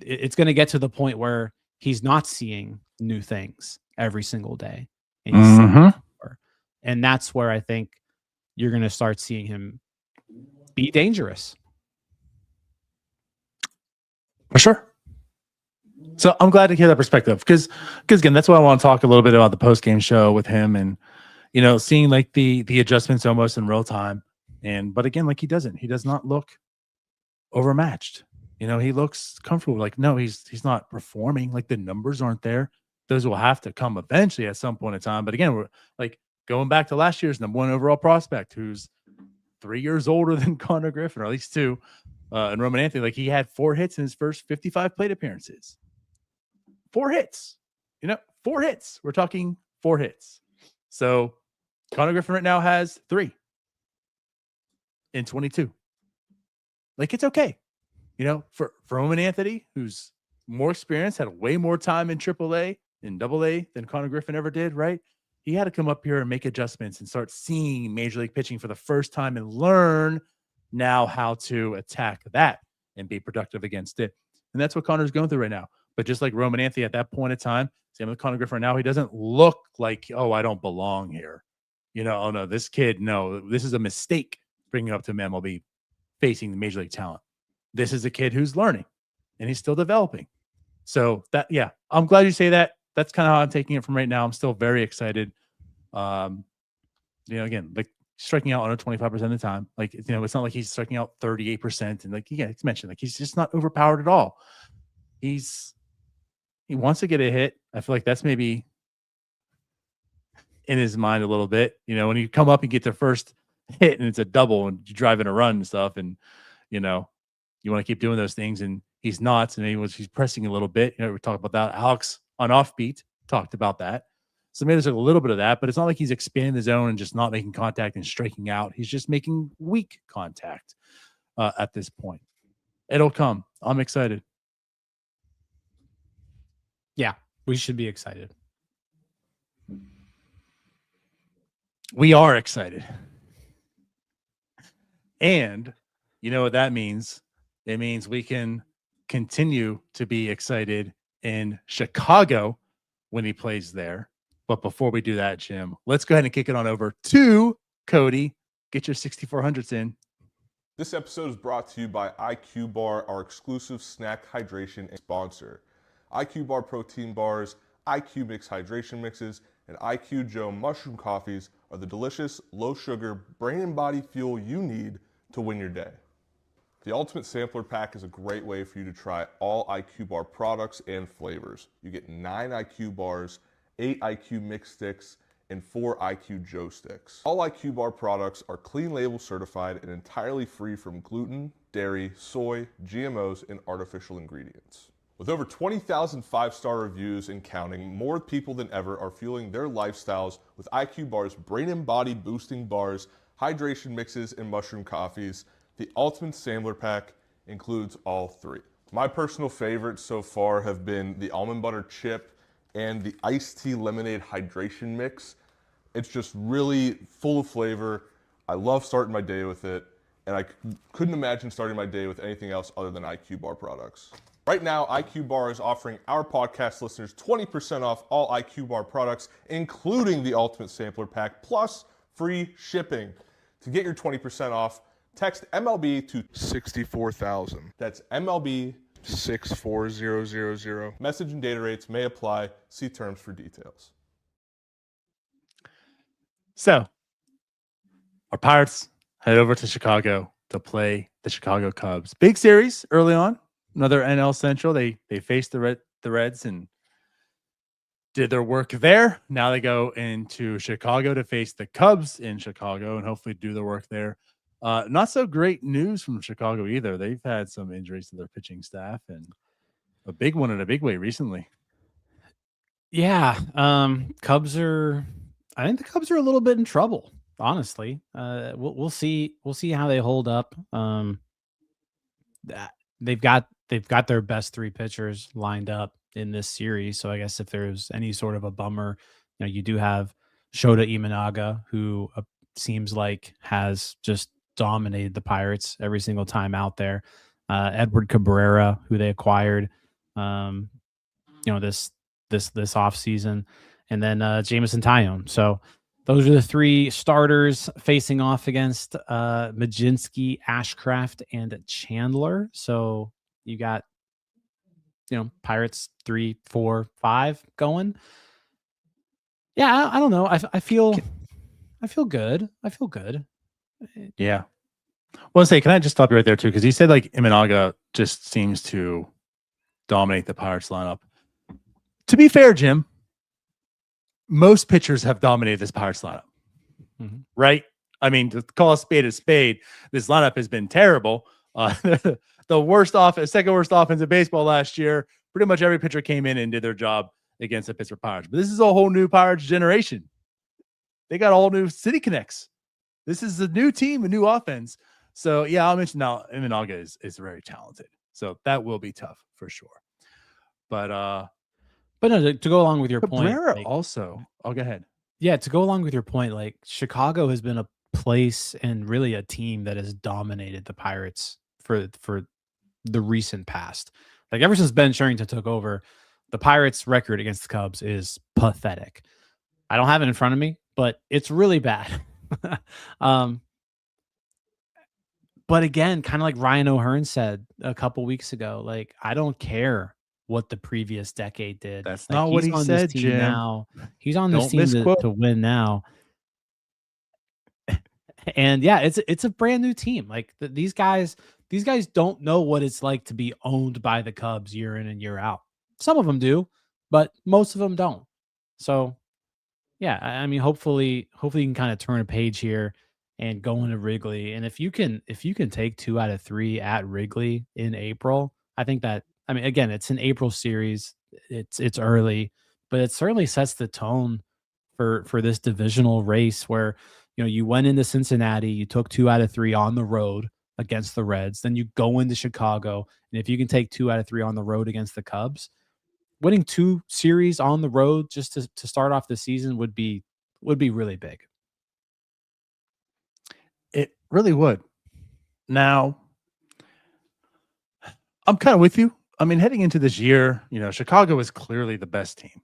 B: It's going to get to the point where he's not seeing new things every single day. And that's where I think you're going to start seeing him be dangerous.
A: For sure. So I'm glad to hear that perspective because again, that's why I want to talk a little bit about the post-game show with him and, seeing like the adjustments almost in real time. But again, like he does not look overmatched. He looks comfortable. Like, no, he's not performing. Like the numbers aren't there. Those will have to come eventually at some point in time. But again, we're like going back to last year's #1 overall prospect, who's 3 years older than Konnor Griffin, or at least 2, and Roman Anthony. Like he had 4 hits in his first 55 plate appearances. 4 hits. 4 hits. We're talking 4 hits. So Konnor Griffin right now has 3 in 22. Like it's okay. For Roman Anthony, who's more experienced, had way more time in AAA and AA than Konnor Griffin ever did, right? He had to come up here and make adjustments and start seeing Major League pitching for the first time and learn now how to attack that and be productive against it. And that's what Connor's going through right now. But just like Roman Anthony at that point in time, same with Konnor Griffin now, he doesn't look like, oh, I don't belong here. Oh no, this kid, no, this is a mistake bringing up to MLB facing the major league talent. This is a kid who's learning and he's still developing. So that, yeah, I'm glad you say that. That's kind of how I'm taking it from right now. I'm still very excited. Again, like striking out on 25% of the time. Like, it's not like he's striking out 38%. And like, it's mentioned, like he's just not overpowered at all. He wants to get a hit. I feel like that's maybe in his mind a little bit, when you come up and get the first hit and it's a double and you drive in a run and stuff. And, you want to keep doing those things and he's not. And he's pressing a little bit. We talked about that. Alex on OffBeat talked about that. So maybe there's a little bit of that, but it's not like he's expanding the zone and just not making contact and striking out. He's just making weak contact at this point. It'll come. I'm excited.
B: Yeah, we should be excited.
A: We are excited. And you know what that means? It means we can continue to be excited in Chicago when he plays there. But before we do that, Jim, let's go ahead and kick it on over to Cody. Get your 6400s in.
E: This episode is brought to you by IQ Bar, our exclusive snack hydration sponsor. IQ Bar protein bars, IQ Mix hydration mixes, and IQ Joe mushroom coffees are the delicious, low-sugar, brain and body fuel you need to win your day. The Ultimate Sampler Pack is a great way for you to try all IQ Bar products and flavors. You get 9 IQ bars, 8 IQ Mix sticks, and 4 IQ Joe sticks. All IQ Bar products are clean label certified and entirely free from gluten, dairy, soy, GMOs, and artificial ingredients. With over 20,000 5-star reviews and counting, more people than ever are fueling their lifestyles with IQ Bar's brain and body boosting bars, hydration mixes, and mushroom coffees. The Ultimate Sampler Pack includes all 3. My personal favorites so far have been the almond butter chip and the iced tea lemonade hydration mix. It's just really full of flavor. I love starting my day with it, and I couldn't imagine starting my day with anything else other than IQ Bar products. Right now, IQ Bar is offering our podcast listeners 20% off all IQ Bar products, including the Ultimate Sampler Pack, plus free shipping. To get your 20% off, text MLB to 64,000. That's MLB 64000. Message and data rates may apply. See terms for details.
A: So, our Pirates head over to Chicago to play the Chicago Cubs. Big series early on. Another NL Central. They faced the Reds and did their work there. Now they go into Chicago to face the Cubs in Chicago and hopefully do their work there. Not so great news from Chicago either. They've had some injuries to their pitching staff and a big one in a big way recently.
B: Yeah. I think the Cubs are a little bit in trouble, honestly. We'll see how they hold up. They've got their best 3 pitchers lined up in this series. So I guess if there's any sort of a bummer, you do have Shota Imanaga, who seems like has just dominated the Pirates every single time out there. Edward Cabrera, who they acquired, this offseason, and then Jameson Taillon. So those are the 3 starters facing off against Majinski, Ashcraft, and Chandler. So you got, Pirates 3, 4, 5 going. Yeah, I don't know. I feel good. I feel good.
A: Yeah. Well, say, can I just stop you right there too? Because you said like Imanaga just seems to dominate the Pirates lineup. To be fair, Jim, most pitchers have dominated this Pirates lineup, right? I mean, to call a spade, this lineup has been terrible. The second worst offense in baseball last year. Pretty much every pitcher came in and did their job against the Pittsburgh Pirates. But this is a whole new Pirates generation. They got all new City Connects. This is a new team, a new offense. So, yeah, I'll mention now Imanaga is very talented. So that will be tough for sure. But
B: no, to go along with your
A: Cabrera
B: point.
A: Also, go ahead.
B: Yeah, to go along with your point, like Chicago has been a place and really a team that has dominated the Pirates for the recent past. Like ever since Ben Sherrington took over, the Pirates' record against the Cubs is pathetic. I don't have it in front of me, but it's really bad. um, but again, kind of like Ryan O'Hearn said a couple weeks ago, like I don't care what the previous decade did.
A: That's
B: Like
A: not what
B: he's
A: he
B: on this
A: said,
B: team
A: Jim.
B: now. He's on this
A: Don't
B: team
A: misquote.
B: to win now. And yeah, it's a brand new team. Like these guys don't know what it's like to be owned by the Cubs year in and year out. Some of them do, but most of them don't. So yeah, I mean, hopefully you can kind of turn a page here and go into Wrigley. And if you can take 2 out of 3 at Wrigley in April, I think that, I mean, again, it's an April series. It's early, but it certainly sets the tone for this divisional race where, you know, you went into Cincinnati, you took 2 out of 3 on the road against the Reds, then you go into Chicago, and if you can take 2 out of 3 on the road against the Cubs, winning 2 series on the road just to start off the season would be really big.
A: It really would. Now, I'm kind of with you. I mean, heading into this year, you know, Chicago is clearly the best team.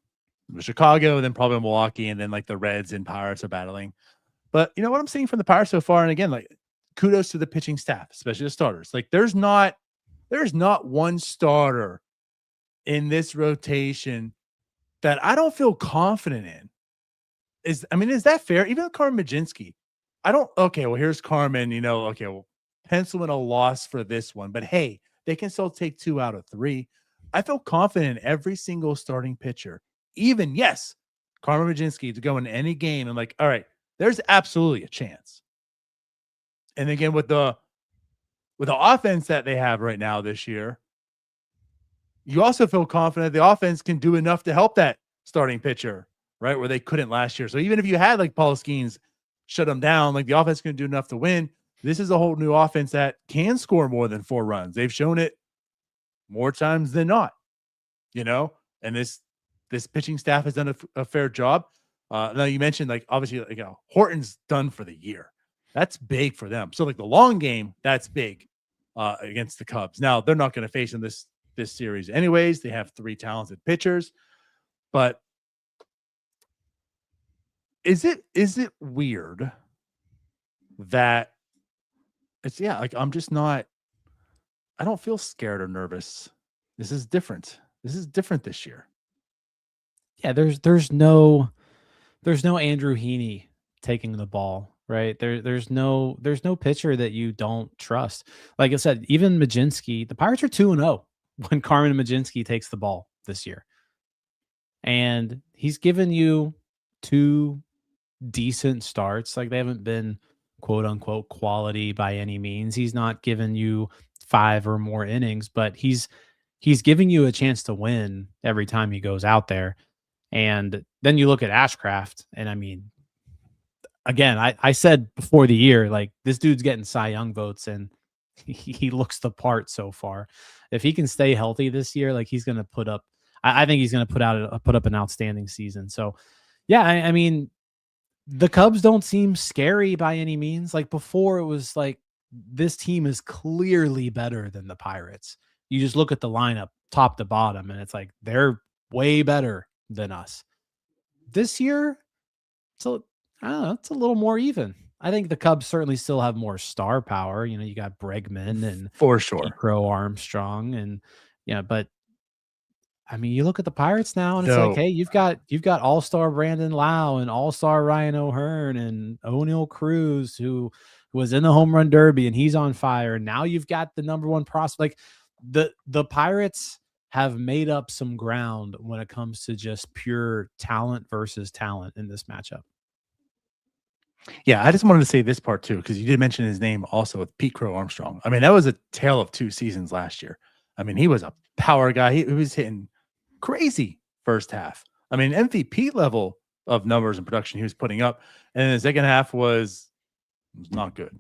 A: It was Chicago, then probably Milwaukee, and then like the Reds and Pirates are battling. But you know what I'm seeing from the Pirates so far, and again, like kudos to the pitching staff, especially the starters. Like there's not one starter in this rotation that I don't feel confident in. Is that fair? Even Carmen Mlodzinski, okay, well, here's Carmen, you know, okay, well, pencil in a loss for this one, but hey, they can still take 2 out of 3. I feel confident in every single starting pitcher. Even, yes, Carmen Mlodzinski to go in any game and like, all right, there's absolutely a chance. And again, with the offense that they have right now this year, you also feel confident the offense can do enough to help that starting pitcher, right? Where they couldn't last year. So even if you had like Paul Skeens shut them down, like the offense can do enough to win. This is a whole new offense that can score more than 4 runs. They've shown it more times than not, you know, and this pitching staff has done a fair job. Now you mentioned like, obviously, like, you know, Horton's done for the year. That's big for them. So like the long game, that's big against the Cubs. Now they're not going to face in this series anyways. They have 3 talented pitchers, but is it weird that it's, yeah, like I'm just not, I don't feel scared or nervous. This is different. This is different this year.
B: Yeah, there's no Andrew Heaney taking the ball, right? There's no pitcher that you don't trust. Like I said, even Mlodzinski, the Pirates are 2-0 when Carmen Mlodzinski takes the ball this year. And he's given you 2 decent starts. Like they haven't been quote unquote quality by any means. He's not given you 5 or more innings, but he's giving you a chance to win every time he goes out there. And then you look at Ashcraft, and I mean, again, I said before the year, like this dude's getting Cy Young votes, and he looks the part so far. If he can stay healthy this year, like he's going to put up, I think he's going to put up an outstanding season. So, yeah, I mean, the Cubs don't seem scary by any means. Like before, it was like this team is clearly better than the Pirates. You just look at the lineup top to bottom, and it's like they're way better than us. This year, so I don't know, it's a little more even. I think the Cubs certainly still have more star power. You know, you got Bregman and
A: For sure.
B: Crow Armstrong, and but I mean, you look at the Pirates now, and it's
A: No.
B: like, hey, you've got all-star Brandon Lau and all-star Ryan O'Hearn and Oneil Cruz, who was in the home run derby, and he's on fire. And now you've got the number 1 prospect. Like the Pirates have made up some ground when it comes to just pure talent versus talent in this matchup.
A: Yeah, I just wanted to say this part too, because you did mention his name also with Pete Crow Armstrong. I mean, that was a tale of 2 seasons last year. I mean, he was a power guy. He was hitting crazy first half. I mean, MVP level of numbers and production he was putting up. And then the second half was not good.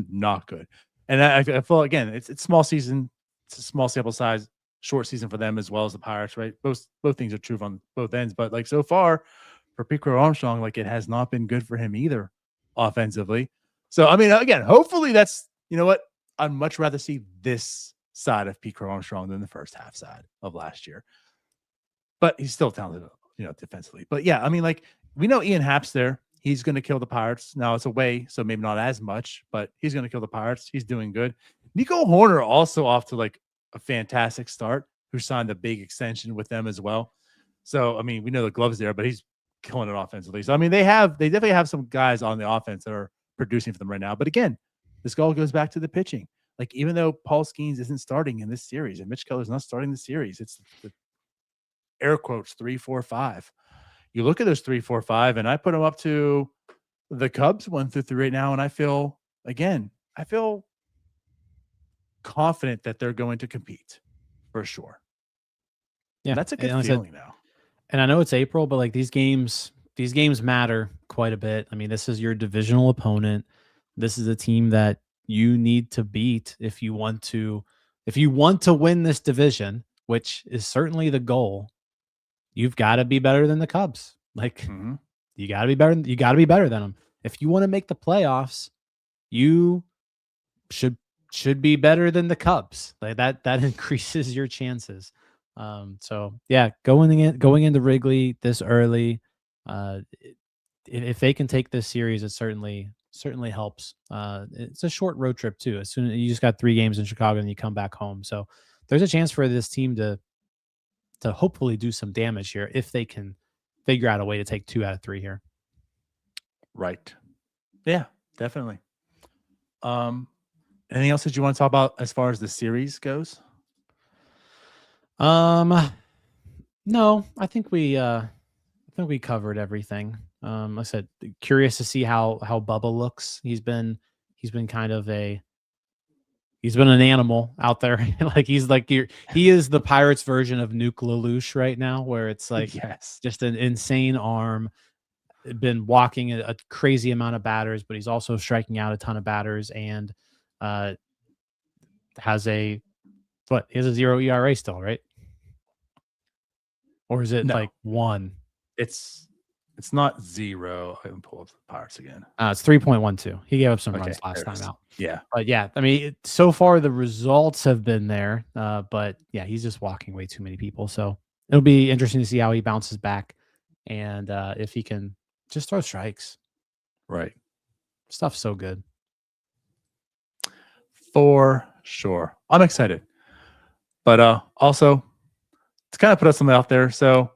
A: Not good. And I feel, again, it's small season. It's a small sample size, short season for them as well as the Pirates, right? Both things are true on both ends. But like so far for Pete Crow Armstrong, like it has not been good for him either offensively. So, I mean, again, hopefully that's, you know what? I'd much rather see this side of Pete Crow Armstrong than the first half side of last year. But he's still talented, defensively. But yeah, I mean, like, we know Ian Happ's there. He's going to kill the Pirates. Now it's away, so maybe not as much, but he's going to kill the Pirates. He's doing good. Nico Horner also off to like a fantastic start, who signed a big extension with them as well. So, I mean, we know the glove's there, but he's killing it offensively. So, I mean, they definitely have some guys on the offense that are producing for them right now. But again, this all goes back to the pitching. Like, even though Paul Skeens isn't starting in this series and Mitch Keller's not starting the series, it's the air quotes 3, 4, 5. You look at those 3, 4, 5, and I put them up to the Cubs 1 through 3 right now, and I feel confident that they're going to compete for sure.
B: Yeah,
A: And that's a good feeling now.
B: And I know it's April, but like these games matter quite a bit. I mean, this is your divisional opponent. This is a team that you need to beat if you want to win this division, which is certainly the goal. You've got to be better than the Cubs. Like, you got to be better. You got to be better than them. If you want to make the playoffs, you should be better than the Cubs. Like that increases your chances. So yeah, going into Wrigley this early, if they can take this series, it certainly helps. It's a short road trip too. As soon as you just got 3 games in Chicago and you come back home, so there's a chance for this team to hopefully do some damage here if they can figure out a way to take 2 out of 3 here.
A: Right. Yeah, definitely. Anything else that you want to talk about as far as the series goes?
B: No, I think we covered everything. Like I said, curious to see how Bubba looks. He's been kind of he's been an animal out there. Like he is the Pirates version of Nuke Lelouch right now, where it's like just an insane arm, been walking a crazy amount of batters, but he's also striking out a ton of batters, and has a 0 ERA still, right? Or is it like 1?
A: It's not 0. I can pull up the Pirates again.
B: It's 3.12. He gave up some runs last time out.
A: Yeah.
B: But yeah, I mean, so far the results have been there. But yeah, he's just walking way too many people. So it'll be interesting to see how he bounces back, and if he can just throw strikes.
A: Right.
B: Stuff's so good.
A: For sure. I'm excited. But also, to kind of put us something out there. So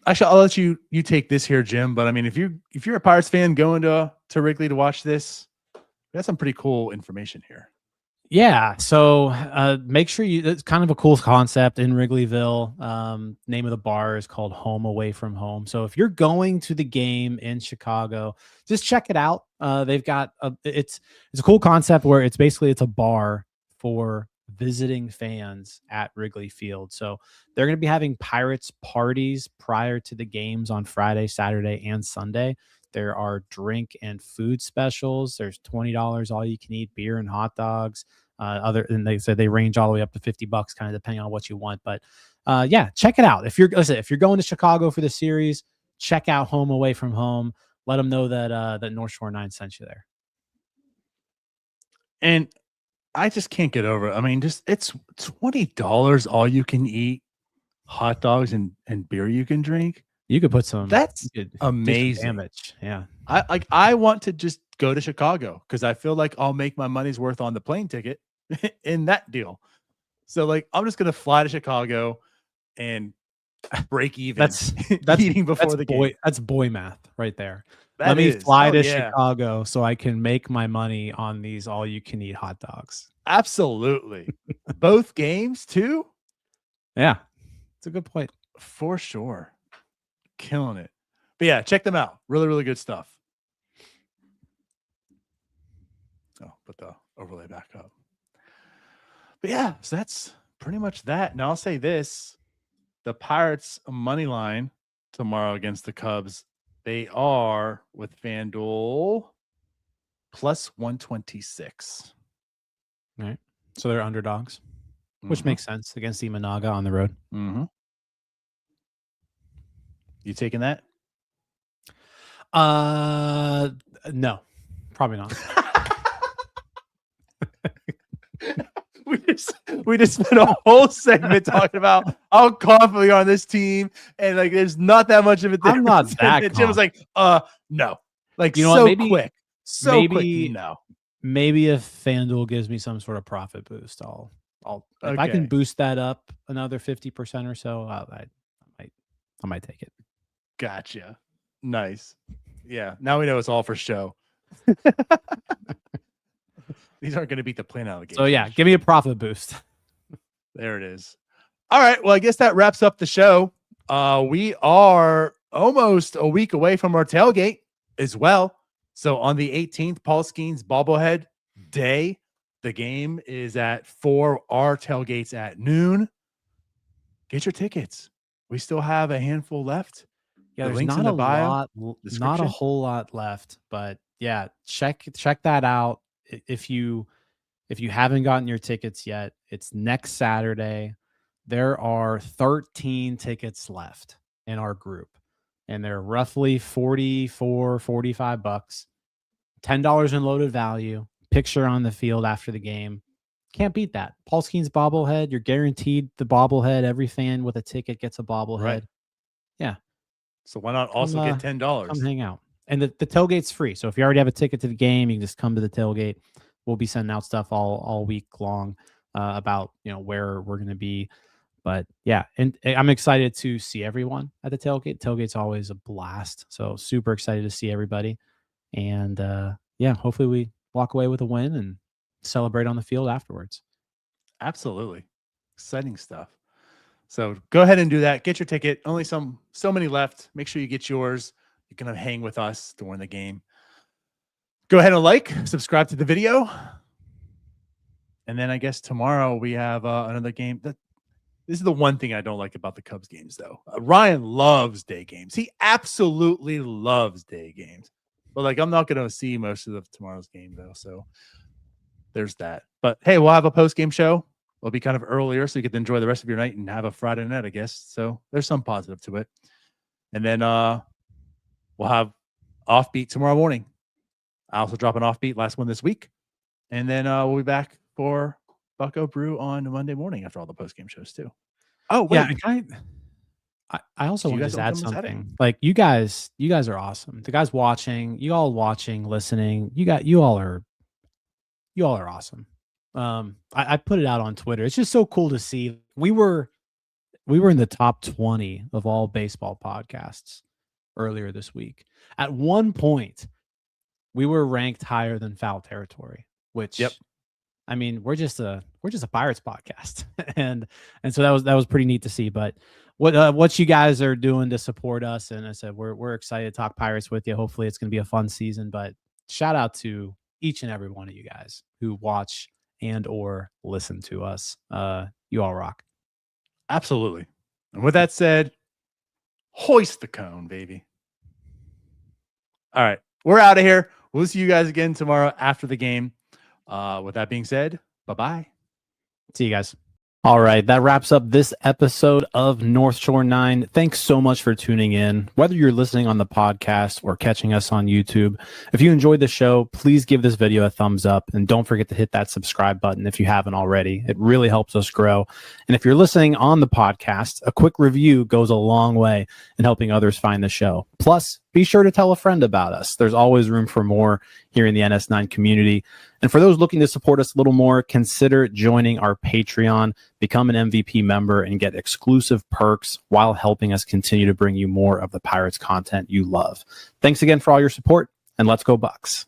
A: actually, I'll let you take this here, Jim. But I mean, if you're a Pirates fan going to Wrigley to watch this, we got some pretty cool information here.
B: Yeah. So make sure it's kind of a cool concept in Wrigleyville. Name of the bar is called Home Away from Home. So if you're going to the game in Chicago, just check it out. They've got it's a cool concept where it's a bar for visiting fans at Wrigley Field. So they're going to be having Pirates parties prior to the games on Friday, Saturday, and Sunday. There are drink and food specials. There's $20 all you can eat beer and hot dogs. And they said they range all the way up to $50, kind of depending on what you want. But yeah, check it out. If you're going to Chicago for the series, check out Home Away from Home. Let them know that North Shore 9 sent you there.
A: And I just can't get over it. I mean, it's $20 all you can eat, hot dogs and beer you can drink.
B: You could put some.
A: That's amazing.
B: Damage. Yeah.
A: I want to just go to Chicago because I feel like I'll make my money's worth on the plane ticket in that deal. So like, I'm just gonna fly to Chicago and break even.
B: That's
A: eating before the game.
B: That's boy math right there.
A: Let
B: me fly to Chicago so I can make my money on these all-you-can-eat hot dogs.
A: Absolutely. Both games too?
B: Yeah. It's a good point.
A: For sure. Killing it. But yeah, check them out. Really, really good stuff. Oh, put the overlay back up. But yeah, so that's pretty much that. Now I'll say this. The Pirates money line tomorrow against the Cubs, they are with FanDuel plus 126.
B: All right. So they're underdogs, which makes sense against Imanaga on the road.
A: Mm-hmm. You taking that?
B: No, probably not.
A: We we just spent a whole segment talking about how confident we are on this team, and like there's not that much of a difference.
B: I'm not that
A: And Jim was like, no. Like,
B: You know what,
A: so
B: maybe-
A: quick. So
B: maybe-
A: quick. No.
B: Maybe if FanDuel gives me some sort of profit boost, I'll if I can
A: Okay.
B: boost that up another 50% or so, I might take it.
A: Gotcha. Nice. Yeah. Now we know it's all for show. These aren't going to beat the plan alligators.
B: So yeah, give me a profit boost.
A: There it is. All right. Well, I guess that wraps up the show. We are almost a week away from our tailgate as well. So on the 18th, Paul Skeens bobblehead day. The game is at 4. Our tailgate's at noon. Get your tickets. We still have a handful left.
B: Yeah,
A: The
B: there's
A: link's in
B: not
A: the
B: a
A: bio,
B: lot, not a
A: description.
B: whole lot left, but yeah, check that out. If you haven't gotten your tickets yet, it's next Saturday. There are 13 tickets left in our group, and they're roughly $45, $10 in loaded value. Picture on the field after the game. Can't beat that. Paul Skeens bobblehead. You're guaranteed the bobblehead. Every fan with a ticket gets a bobblehead.
A: Right.
B: Yeah.
A: So why not also get $10?
B: Come hang out. And the tailgate's free. So if you already have a ticket to the game, you can just come to the tailgate. We'll be sending out stuff all week long about where we're going to be. But yeah, and I'm excited to see everyone at the tailgate. Tailgate's always a blast. So super excited to see everybody. And yeah, hopefully we walk away with a win and celebrate on the field afterwards.
A: Absolutely. Exciting stuff. So go ahead and do that. Get your ticket. Only so many left. Make sure you get yours. You can hang with us during the game. Go ahead and subscribe to the video. And then I guess tomorrow we have another game. This is the one thing I don't like about the Cubs games, though. Ryan loves day games. He absolutely loves day games. But I'm not going to see most of tomorrow's game, though. So there's that. But hey, we'll have a post-game show. It'll be kind of earlier, so you get to enjoy the rest of your night and have a Friday night, I guess. So there's some positive to it. And then we'll have OffBeat tomorrow morning. I also drop an OffBeat, last one this week. And then we'll be back for Bucko Brew on Monday morning after all the post-game shows, too. Oh, wait.
B: Yeah, I also
A: You
B: want
A: guys
B: to
A: don't
B: add
A: come Saturday?
B: something. Like you guys are awesome. The guys watching, you all watching, listening, you all are awesome. I put it out on Twitter. It's just so cool to see. We were in the top 20 of all baseball podcasts earlier this week. At one point, we were ranked higher than Foul Territory, which I mean, we're just a Pirates podcast. and so that was pretty neat to see. But what you guys are doing to support us, and I said we're excited to talk Pirates with you. Hopefully it's going to be a fun season, but shout out to each and every one of you guys who watch and or listen to us. You all rock.
A: Absolutely. And with that said, hoist the cone, baby. All right. We're out of here. We'll see you guys again tomorrow after the game. With that being said, bye-bye.
B: See you guys. All right, that wraps up this episode of North Shore 9. Thanks so much for tuning in. Whether you're listening on the podcast or catching us on YouTube, if you enjoyed the show, please give this video a thumbs up and don't forget to hit that subscribe button if you haven't already. It really helps us grow. And if you're listening on the podcast, a quick review goes a long way in helping others find the show. Plus, be sure to tell a friend about us. There's always room for more here in the NS9 community. And for those looking to support us a little more, consider joining our Patreon, become an MVP member, and get exclusive perks while helping us continue to bring you more of the Pirates content you love. Thanks again for all your support, and let's go Bucs.